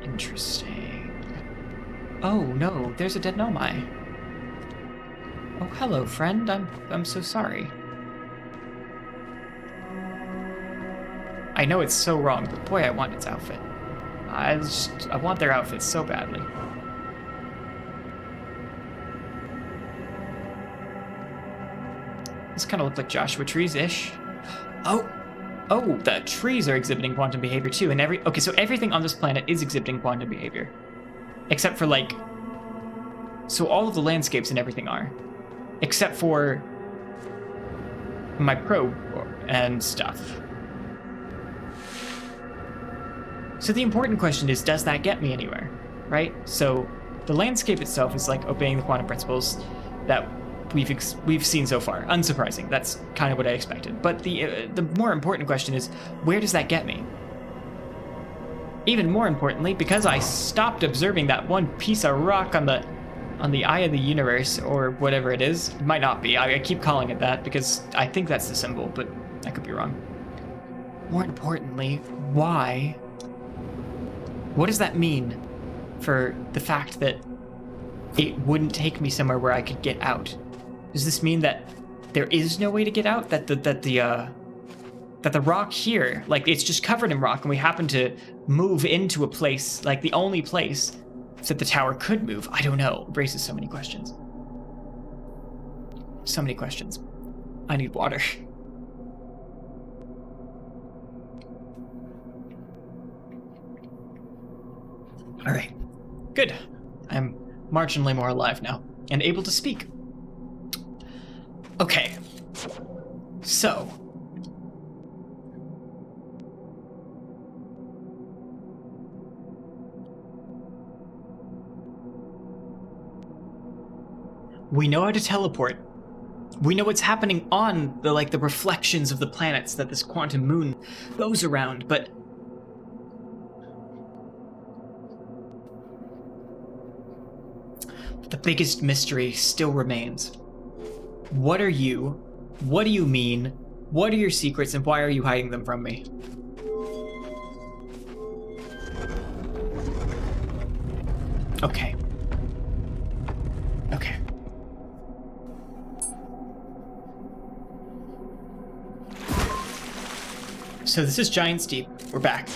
Interesting. Oh no, there's a dead Nomai. Oh, hello, friend. I'm so sorry. I know it's so wrong, but boy, I want its outfit. I want their outfits so badly. This kind of look like Joshua trees-ish. Oh, the trees are exhibiting quantum behavior too, and okay, so everything on this planet is exhibiting quantum behavior, except for like, so all of the landscapes and everything are, except for my probe and stuff. So the important question is, does that get me anywhere, right? So the landscape itself is like obeying the quantum principles that we've seen so far. Unsurprising. That's kind of what I expected. But the more important question is, where does that get me? Even more importantly, because I stopped observing that one piece of rock on the eye of the universe, or whatever it is. It might not be. I keep calling it that because I think that's the symbol, but I could be wrong. More importantly, why? What does that mean for the fact that it wouldn't take me somewhere where I could get out? Does this mean that there is no way to get out? That the rock here, like, it's just covered in rock, and we happen to move into a place, like the only place that the tower could move? I don't know. It raises so many questions. So many questions. I need water. All right, good. I'm marginally more alive now and able to speak. Okay, so we know how to teleport. We know what's happening on the reflections of the planets that this quantum moon goes around, but the biggest mystery still remains. What are you? What do you mean? What are your secrets, and why are you hiding them from me? Okay. Okay. So this is Giant's Deep. We're back.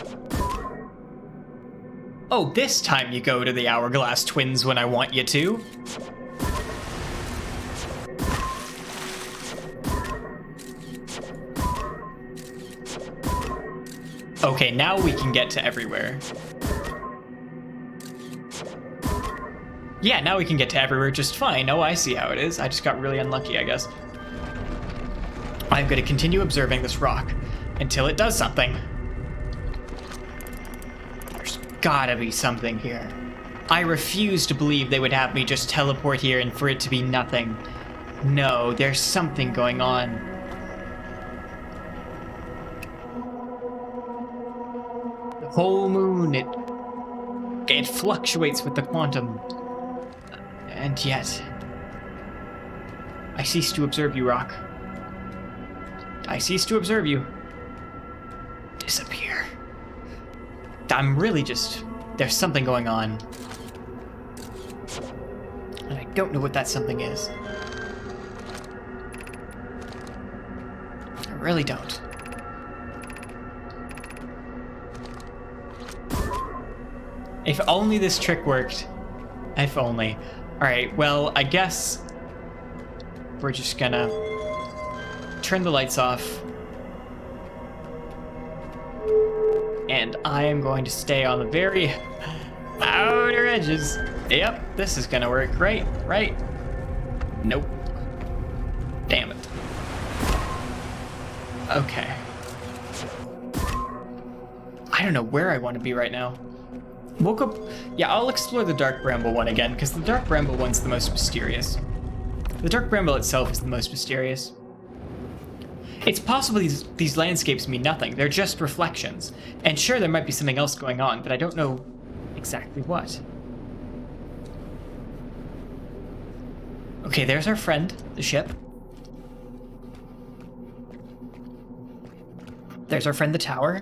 Oh, this time you go to the Hourglass Twins when I want you to. Okay, now we can get to everywhere. Yeah, now we can get to everywhere just fine. Oh, I see how it is. I just got really unlucky, I guess. I'm going to continue observing this rock until it does something. Gotta be something here. I refuse to believe they would have me just teleport here and for it to be nothing. No, there's something going on. The whole moon, it fluctuates with the quantum. And yet, I cease to observe you, Rock. I cease to observe you. Disappear. I'm really just... There's something going on. And I don't know what that something is. I really don't. If only this trick worked. If only. Alright, well, I guess we're just gonna turn the lights off. And I am going to stay on the very outer edges. Yep, this is gonna work. Right? Nope. Damn it. Okay. I don't know where I want to be right now. Woke up... Yeah, I'll explore the Dark Bramble one again, because the Dark Bramble one's the most mysterious. The Dark Bramble itself is the most mysterious. It's possible these landscapes mean nothing. They're just reflections. And sure, there might be something else going on, but I don't know exactly what. Okay, there's our friend, the ship. There's our friend, the tower.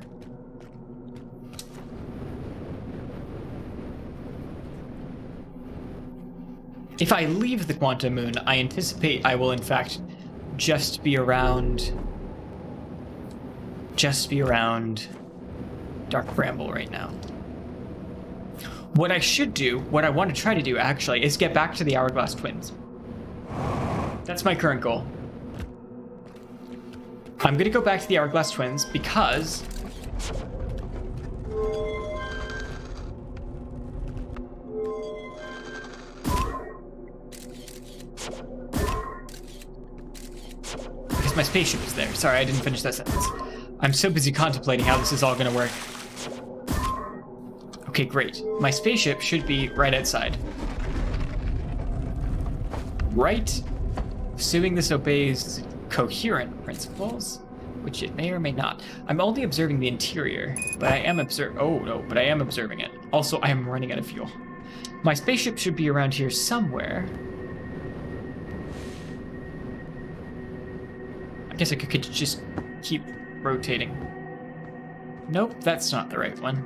If I leave the Quantum Moon, I anticipate I will, in fact, just be around Dark Bramble right now. What I should do, what I want to try to do, actually, is get back to the Hourglass Twins. That's my current goal. I'm going to go back to the Hourglass Twins because... my spaceship is there. Sorry, I didn't finish that sentence. I'm so busy contemplating how this is all going to work. Okay, great. My spaceship should be right outside. Right? Assuming this obeys coherent principles, which it may or may not. I'm only observing the interior, but I am but I am observing it. Also, I am running out of fuel. My spaceship should be around here somewhere. I guess I could just keep rotating. Nope, that's not the right one.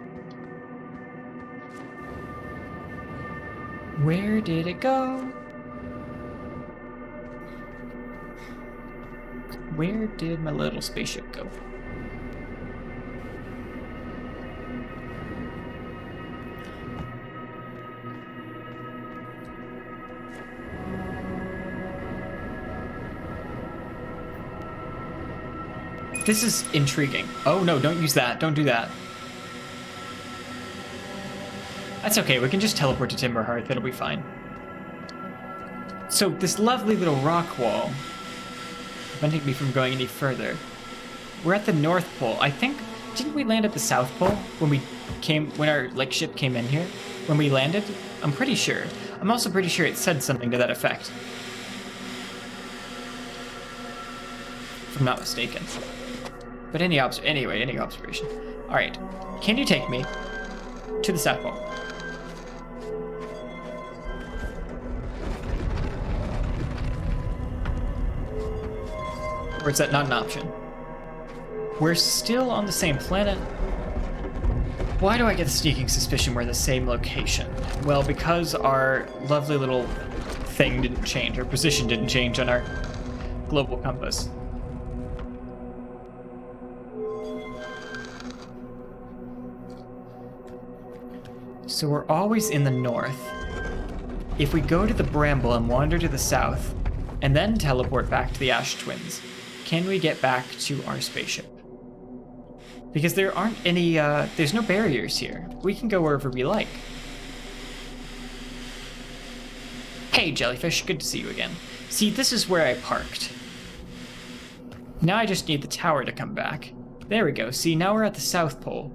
Where did it go? Where did my little spaceship go? This is intriguing. Oh no, don't use that. Don't do that. That's okay, we can just teleport to Timberhearth, it'll be fine. So this lovely little rock wall, preventing me from going any further. We're at the North Pole. I think, didn't we land at the South Pole when our ship came in here? When we landed? I'm pretty sure. I'm also pretty sure it said something to that effect. If I'm not mistaken. But any observation. All right, can you take me to the South Pole? Or is that not an option? We're still on the same planet. Why do I get the sneaking suspicion we're the same location? Well, because our lovely little thing didn't change, our position didn't change on our global compass. So we're always in the north. If we go to the Bramble and wander to the south, and then teleport back to the Ash Twins, can we get back to our spaceship? Because there aren't any, there's no barriers here. We can go wherever we like. Hey, Jellyfish, good to see you again. See, this is where I parked. Now I just need the tower to come back. There we go. See, now we're at the South Pole,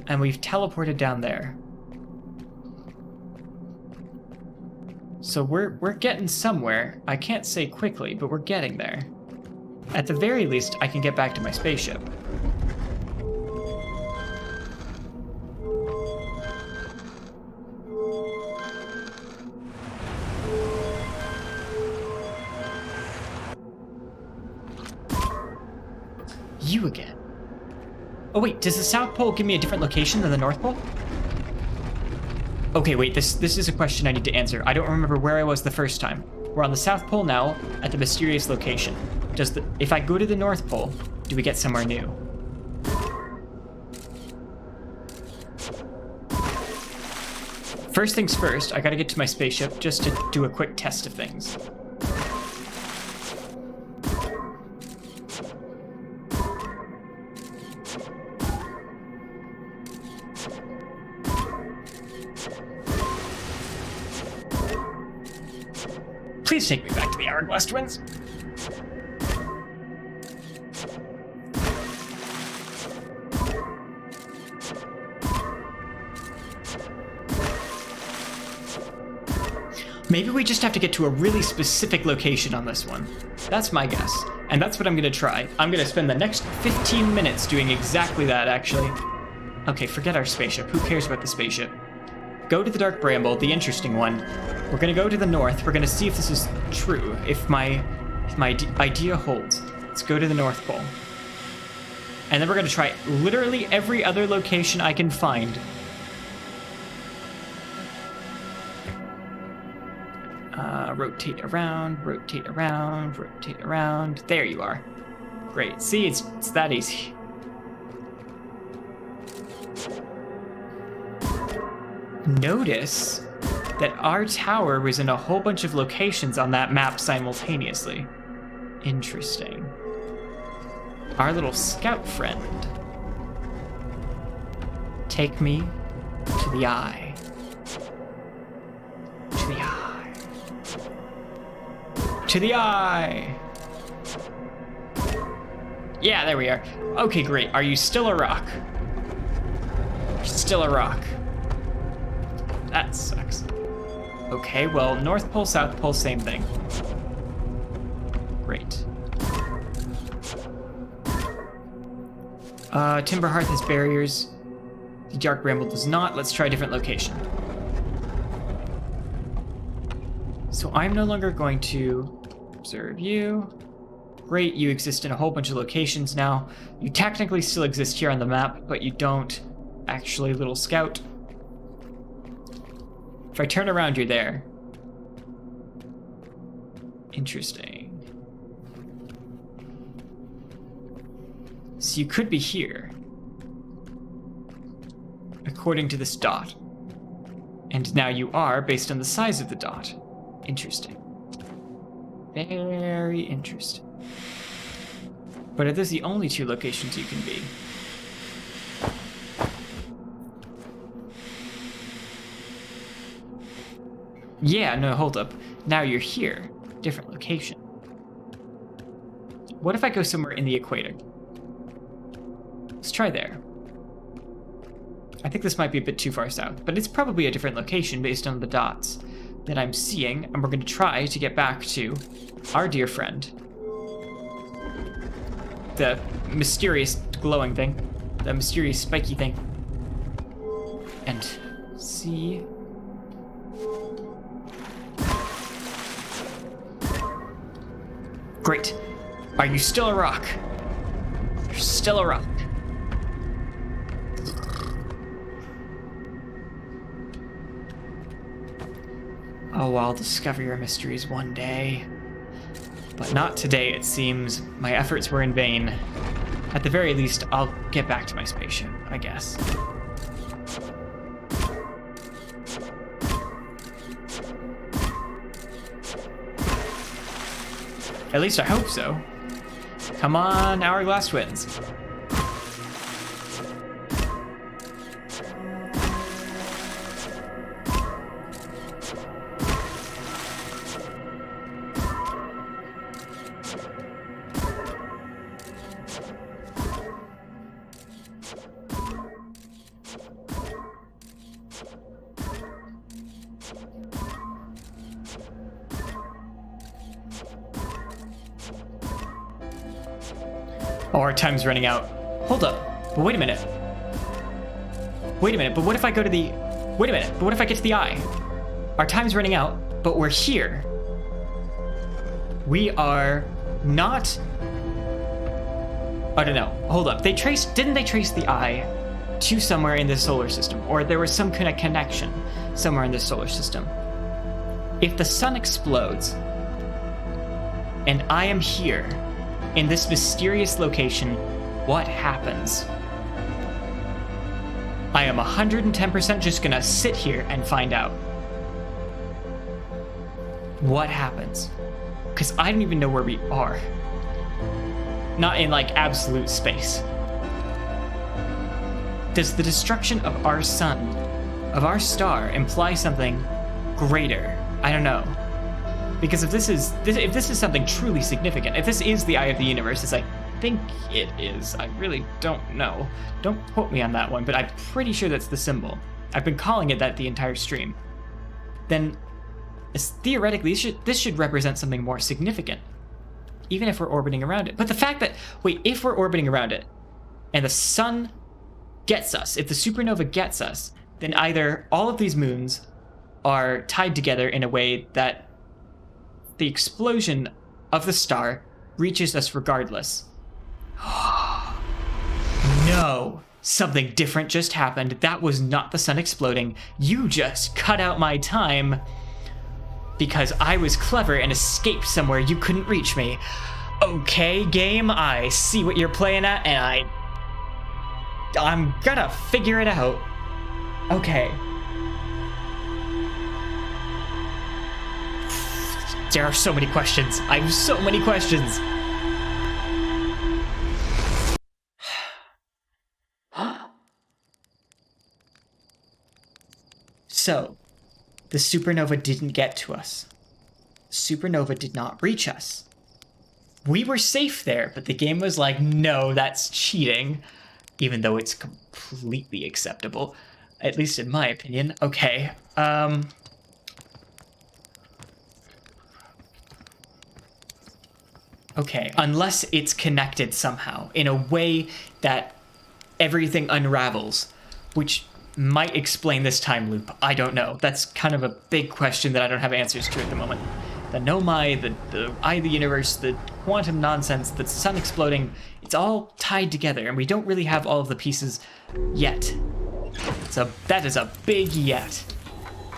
and we've teleported down there. So we're getting somewhere. I can't say quickly, but we're getting there. At the very least, I can get back to my spaceship. You again. Oh wait, does the South Pole give me a different location than the North Pole? Okay, wait, this is a question I need to answer. I don't remember where I was the first time. We're on the South Pole now, at the mysterious location. If I go to the North Pole, do we get somewhere new? First things first, I gotta get to my spaceship just to do a quick test of things. Please take me back to the Hourglass Twins. Maybe we just have to get to a really specific location on this one. That's my guess. And that's what I'm gonna try. I'm gonna spend the next 15 minutes doing exactly that, actually. Okay, forget our spaceship. Who cares about the spaceship? Go to the Dark Bramble, the interesting one, We're gonna go to the north. We're gonna see if this is true, if my idea holds. Let's go to the North Pole. And then we're gonna try literally every other location I can find. Rotate around, rotate around, rotate around. There you are. Great. See, it's that easy. Notice that our tower was in a whole bunch of locations on that map simultaneously. Interesting. Our little scout friend. Take me to the eye. To the eye. To the eye! Yeah, there we are. Okay, great. Are you still a rock? Still a rock. That sucks. Okay, well, North Pole, South Pole, same thing. Great. Timber Hearth has barriers. The Dark Bramble does not. Let's try a different location. So I'm no longer going to observe you. Great, you exist in a whole bunch of locations now. You technically still exist here on the map, but you don't actually, little scout. If I turn around, you're there. Interesting. So you could be here, according to this dot. And now you are, based on the size of the dot. Interesting. Very interesting. But are those the only two locations you can be? Yeah, no, hold up. Now you're here. Different location. What if I go somewhere in the equator? Let's try there. I think this might be a bit too far south, but it's probably a different location based on the dots that I'm seeing, and we're going to try to get back to our dear friend. The mysterious glowing thing. The mysterious spiky thing. And see... Great. Are you still a rock? You're still a rock. Oh, I'll discover your mysteries one day. But not today, it seems. My efforts were in vain. At the very least, I'll get back to my spaceship, I guess. At least I hope so. Come on, Hourglass Twins. Oh, our time's running out. Hold up. But wait a minute. Wait a minute, but what if I go to the... Wait a minute, but what if I get to the eye? Our time's running out, but we're here. We are not... I don't know. Hold up. Didn't they trace the eye to somewhere in the solar system? Or there was some kind of connection somewhere in the solar system? If the sun explodes, and I am here, in this mysterious location, what happens? I am 110% just gonna sit here and find out. What happens? Because I don't even know where we are. Not in, like, absolute space. Does the destruction of our sun, of our star, imply something greater? I don't know. Because if this is something truly significant, if this is the eye of the universe, as I think it is, I really don't know. Don't quote me on that one, but I'm pretty sure that's the symbol. I've been calling it that the entire stream. Then, theoretically, this should represent something more significant, even if we're orbiting around it. But the fact that, wait, if we're orbiting around it, and the sun gets us, if the supernova gets us, then either all of these moons are tied together in a way that the explosion of the star reaches us regardless. No, something different just happened. That was not the sun exploding. You just cut out my time because I was clever and escaped somewhere you couldn't reach me. Okay, game, I see what you're playing at, and I'm gonna figure it out. Okay. There are so many questions. I have so many questions. So, the supernova didn't get to us. Supernova did not reach us. We were safe there, but the game was like, no, that's cheating. Even though it's completely acceptable. At least in my opinion. Okay, Okay, unless it's connected somehow, in a way that everything unravels, which might explain this time loop. I don't know. That's kind of a big question that I don't have answers to at the moment. The nomai, the eye of the universe, the quantum nonsense, the sun exploding, it's all tied together, and we don't really have all of the pieces yet. So that is a big yet.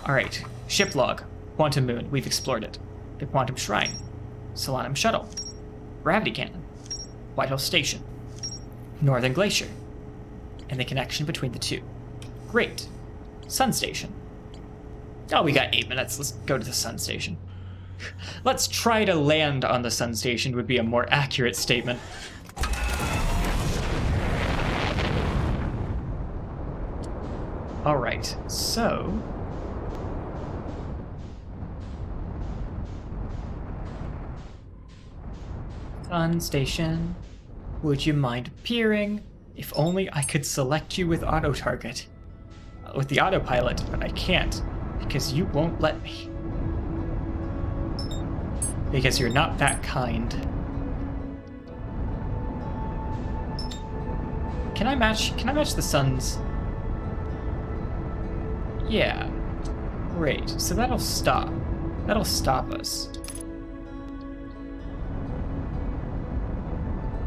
All right, ship log, quantum moon, we've explored it. The quantum shrine, Solanum shuttle, gravity cannon, Whitehall station, Northern glacier, and the connection between the two. Great. Sun station. Oh, we got 8 minutes. Let's go to the sun station. Let's try to land on the sun station would be a more accurate statement. All right, so... Sun station, would you mind appearing? If only I could select you with auto-target. With the autopilot, but I can't, because you won't let me. Because you're not that kind. Can I match the sun's? Yeah. Great. So that'll stop. That'll stop us.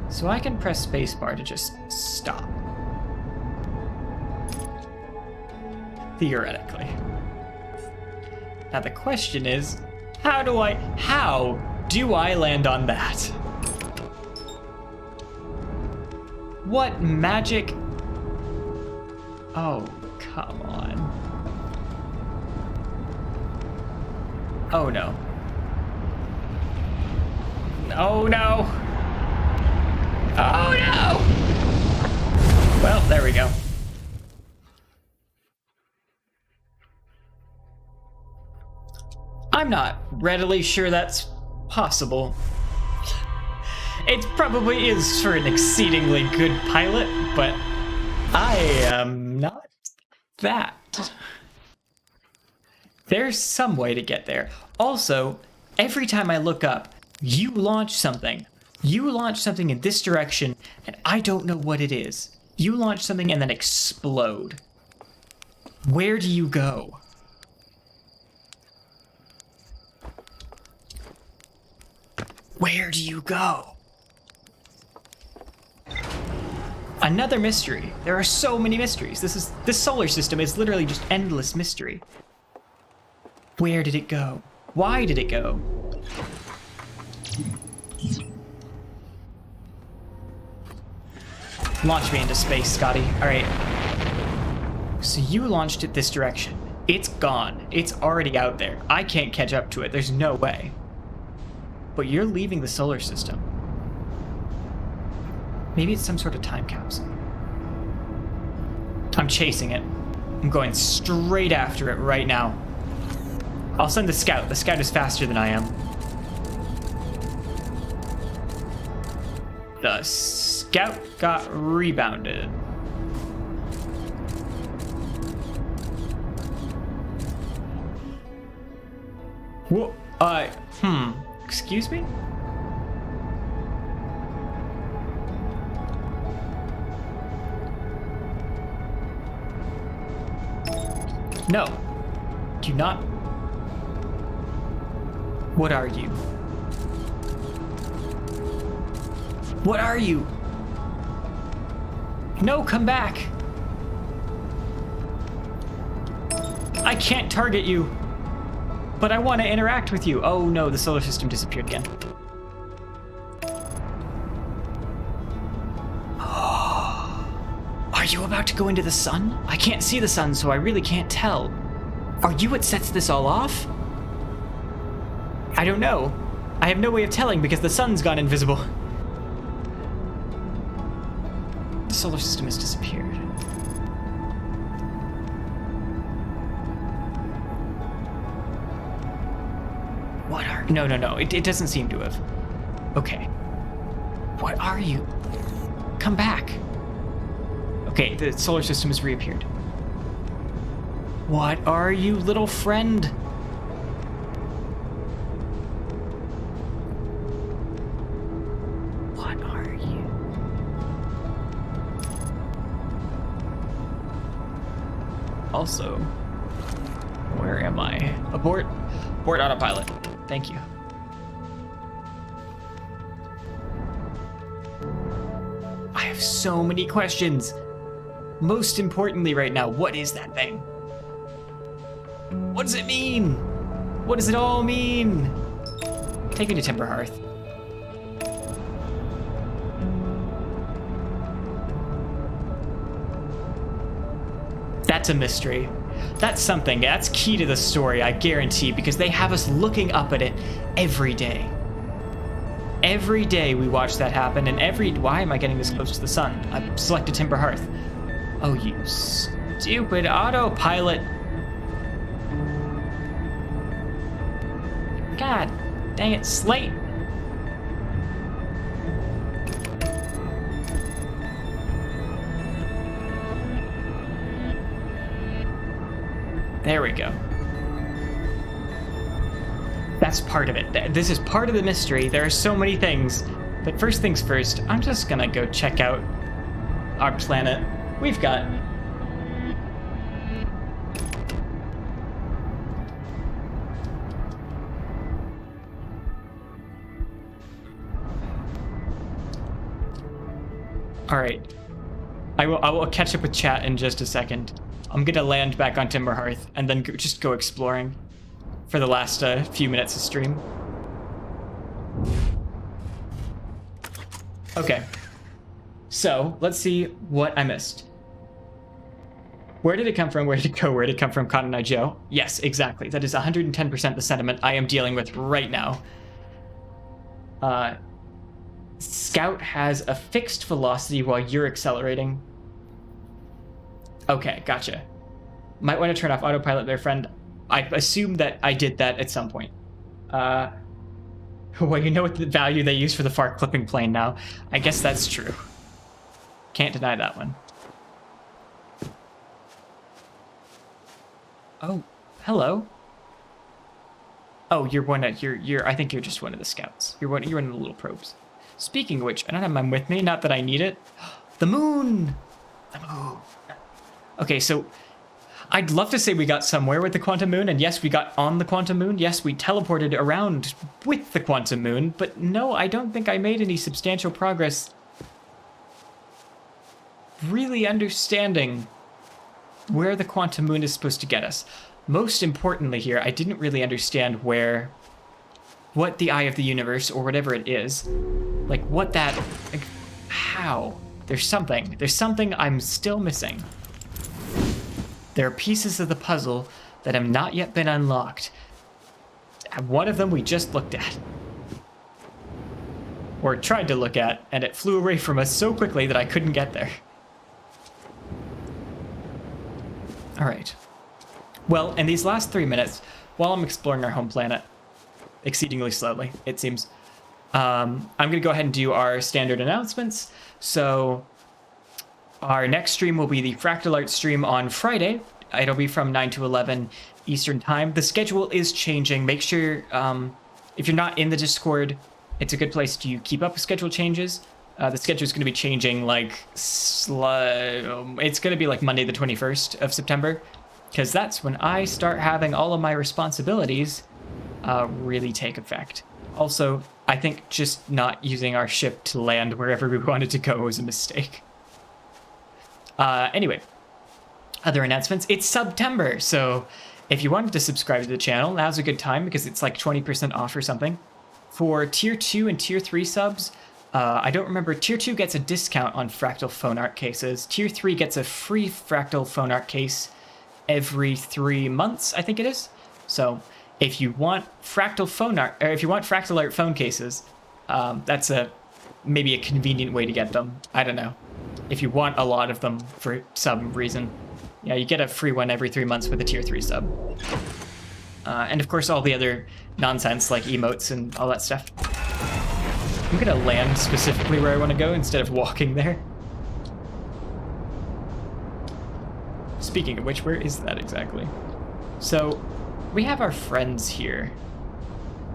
So I can press spacebar to just stop. Theoretically. Now the question is, how do I land on that? What magic? Oh, come on. Oh no. Oh no. Oh no! Well, there we go. I'm not readily sure that's possible. It probably is for an exceedingly good pilot, but I am not that. There's some way to get there. Also, every time I look up, you launch something. You launch something in this direction, and I don't know what it is. You launch something and then explode. Where do you go? Where do you go? Another mystery. There are so many mysteries. This solar system is literally just endless mystery. Where did it go? Why did it go? Launch me into space, Scotty. All right. So you launched it this direction. It's gone. It's already out there. I can't catch up to it. There's no way. But you're leaving the solar system. Maybe it's some sort of time capsule. I'm chasing it. I'm going straight after it right now. I'll send the scout. The scout is faster than I am. The scout got rebounded. Whoa, excuse me? No. Do not What are you? What are you? No, come back. I can't target you, but I want to interact with you. Oh no, the solar system disappeared again. Are you about to go into the sun? I can't see the sun, so I really can't tell. Are you what sets this all off? I don't know. I have no way of telling because the sun's gone invisible. The solar system has disappeared. What are... No. It doesn't seem to have. Okay. What are you? Come back. Okay, the solar system has reappeared. What are you, little friend? What are you? Also, where am I? Abort autopilot. Thank you. I have so many questions. Most importantly right now, what is that thing? What does it mean? What does it all mean? Take me to Timber Hearth. That's a mystery. That's something. That's key to the story, I guarantee, because they have us looking up at it every day. Every day we watch that happen, and why am I getting this close to the sun? I've selected Timber Hearth. Oh, you stupid autopilot. God dang it, Slate. There we go. That's part of it. This is part of the mystery. There are so many things. But first things first, I'm just gonna go check out our planet. We've got... All right. I will catch up with chat in just a second. I'm gonna land back on Timber Hearth and then just go exploring for the last few minutes of stream. Okay. So, let's see what I missed. Where did it come from? Where did it go? Where did it come from, Cotton Eye Joe? Yes, exactly. That is 110% the sentiment I am dealing with right now. Scout has a fixed velocity while you're accelerating. Okay, gotcha. Might want to turn off autopilot there, friend. I assume that I did that at some point. Well, you know what the value they use for the far clipping plane now. I guess that's true. Can't deny that one. Oh, hello. Oh, you're one of I think you're just one of the scouts. You're one of the little probes. Speaking of which, I don't have mine with me, not that I need it. The moon! The moon. Okay, so I'd love to say we got somewhere with the quantum moon, and yes, we got on the quantum moon. Yes, we teleported around with the quantum moon, but no, I don't think I made any substantial progress really understanding where the quantum moon is supposed to get us. Most importantly here, I didn't really understand what the eye of the universe, or whatever it is, like what that, like, how? There's something I'm still missing. There are pieces of the puzzle that have not yet been unlocked. And one of them we just looked at. Or tried to look at, and it flew away from us so quickly that I couldn't get there. All right. Well, in these last 3 minutes, while I'm exploring our home planet, exceedingly slowly, it seems, I'm going to go ahead and do our standard announcements. So our next stream will be the Fractal Art stream on Friday. It'll be from 9 to 11 Eastern Time. The schedule is changing. Make sure, if you're not in the Discord, it's a good place to keep up with schedule changes. The schedule is going to be changing, like, it's going to be like Monday the 21st of September, because that's when I start having all of my responsibilities really take effect. Also, I think just not using our ship to land wherever we wanted to go was a mistake. Anyway, other announcements. It's September, so if you wanted to subscribe to the channel, now's a good time because it's like 20% off or something. For Tier 2 and Tier 3 subs, I don't remember, Tier 2 gets a discount on fractal phone art cases. Tier 3 gets a free fractal phone art case every 3 months, I think it is. So if you want fractal phone art, or if you want fractal art phone cases, that's maybe a convenient way to get them. I don't know. If you want a lot of them for some reason. Yeah, you get a free one every 3 months with a Tier 3 sub. And of course all the other nonsense like emotes and all that stuff. I'm gonna land specifically where I want to go instead of walking there. Speaking of which, where is that exactly? So, we have our friends here.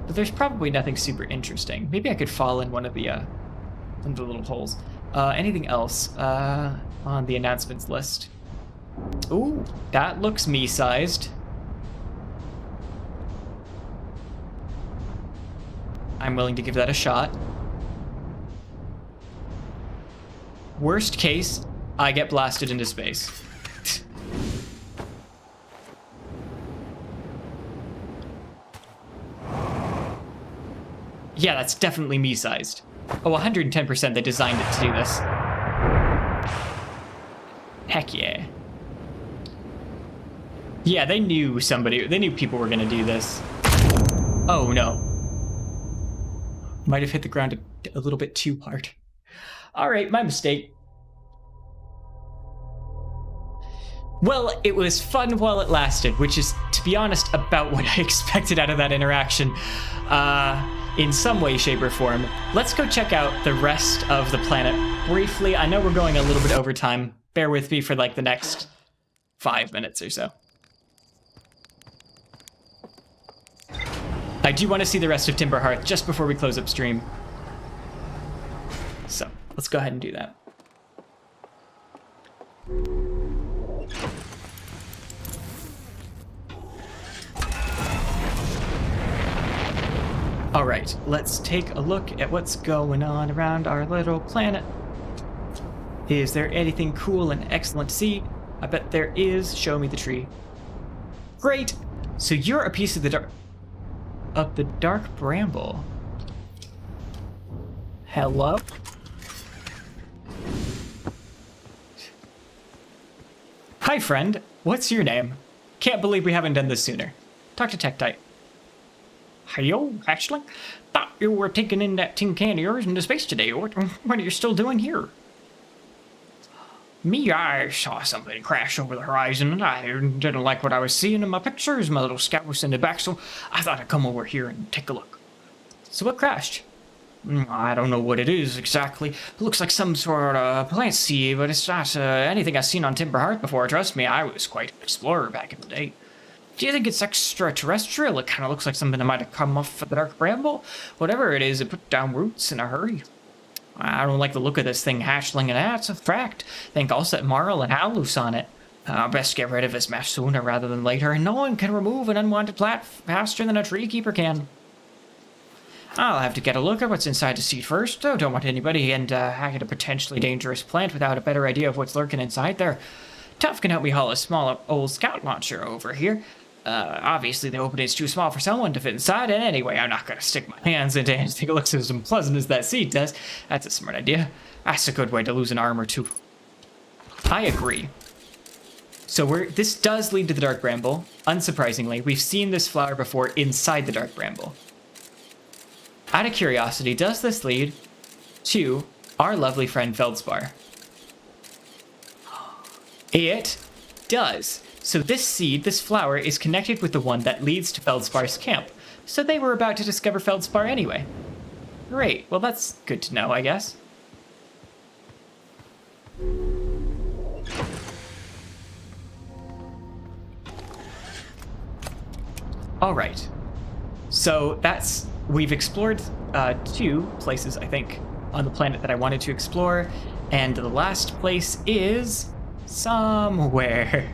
But there's probably nothing super interesting. Maybe I could fall in one of the little holes. Anything else on the announcements list? Ooh, that looks me-sized. I'm willing to give that a shot. Worst case, I get blasted into space. Yeah, that's definitely me-sized. Oh, 110% they designed it to do this. Heck yeah. Yeah, they knew people were gonna do this. Oh no. Might have hit the ground a little bit too hard. All right, my mistake. Well, it was fun while it lasted, which is, to be honest, about what I expected out of that interaction. In some way, shape, or form. Let's go check out the rest of the planet briefly. I know we're going a little bit over time. Bear with me for like the next 5 minutes or so. I do want to see the rest of Timber Hearth just before we close up stream. So, let's go ahead and do that. All right, let's take a look at what's going on around our little planet. Is there anything cool and excellent to see? I bet there is. Show me the tree. Great. So you're a piece of the dark bramble. Hello? Hi, friend. What's your name? Can't believe we haven't done this sooner. Talk to Tektite. Hey-yo, hatchling. Thought you were taking in that tin can of yours into space today. What are you still doing here? Me, I saw something crash over the horizon, and I didn't like what I was seeing in my pictures. My little scout was sending back, so I thought I'd come over here and take a look. So what crashed? I don't know what it is exactly. It looks like some sort of plant seed, but it's not anything I've seen on Timber Hearth before. Trust me, I was quite an explorer back in the day. Do you think it's extraterrestrial? It kind of looks like something that might have come off of the dark bramble. Whatever it is, it put down roots in a hurry. I don't like the look of this thing, hatchling, and that's a fact. Think I'll set Marl and Hal loose on it. Best get rid of this mess sooner rather than later, and no one can remove an unwanted plant faster than a tree keeper can. I'll have to get a look at what's inside the seed first, though. Don't want anybody and hack at a potentially dangerous plant without a better idea of what's lurking inside there. Tough can help me haul a small old scout launcher over here. Obviously the opening is too small for someone to fit inside, and anyway, I'm not gonna stick my hands into anything that looks as unpleasant as that seed does. That's a smart idea. That's a good way to lose an arm or two. I agree. So this does lead to the dark bramble. Unsurprisingly, we've seen this flower before inside the dark bramble. Out of curiosity, does this lead to our lovely friend Feldspar? It does. So this seed, this flower, is connected with the one that leads to Feldspar's camp. So they were about to discover Feldspar anyway. Great. Well, that's good to know, I guess. All right. So we've explored 2 places, I think, on the planet that I wanted to explore. And the last place is somewhere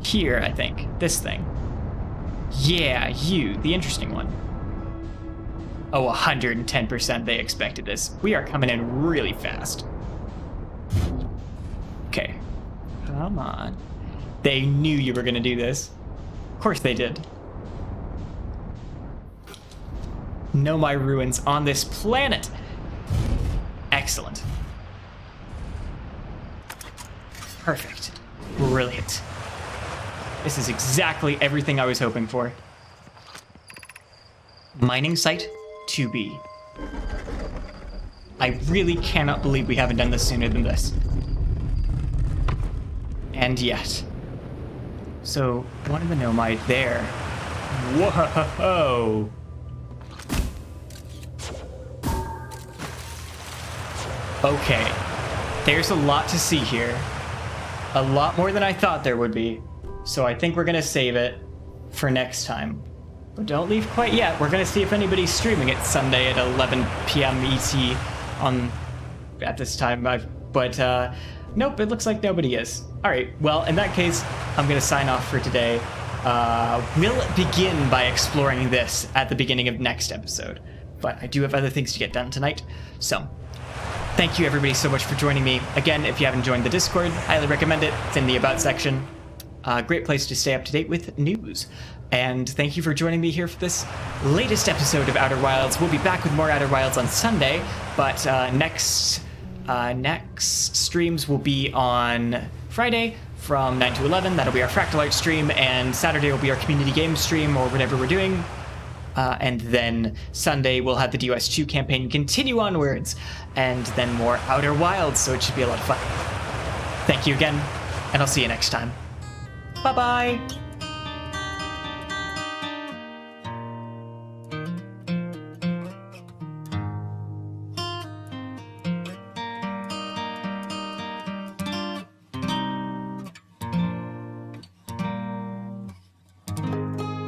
here, I think. This thing. Yeah, you, the interesting one. Oh, 110% they expected this. We are coming in really fast. Okay. Come on. They knew you were going to do this. Of course they did. Know my ruins on this planet. Excellent. Perfect. Brilliant. This is exactly everything I was hoping for. Mining site 2B. I really cannot believe we haven't done this sooner than this. And yet. So, one of the nomai there. Whoa! Okay. There's a lot to see here. A lot more than I thought there would be. So I think we're going to save it for next time. But don't leave quite yet. We're going to see if anybody's streaming it Sunday at 11 p.m. ET at this time. Nope, it looks like nobody is. All right, well, in that case, I'm going to sign off for today. We'll begin by exploring this at the beginning of next episode. But I do have other things to get done tonight. So, thank you everybody so much for joining me. Again, if you haven't joined the Discord, highly recommend it. It's in the About section. Great place to stay up to date with news. And thank you for joining me here for this latest episode of Outer Wilds. We'll be back with more Outer Wilds on Sunday, but next streams will be on Friday from 9 to 11. That'll be our Fractal Art stream, and Saturday will be our community game stream or whatever we're doing. And then Sunday we'll have the DOS2 campaign continue onwards, and then more Outer Wilds, so it should be a lot of fun. Thank you again, and I'll see you next time. Bye-bye!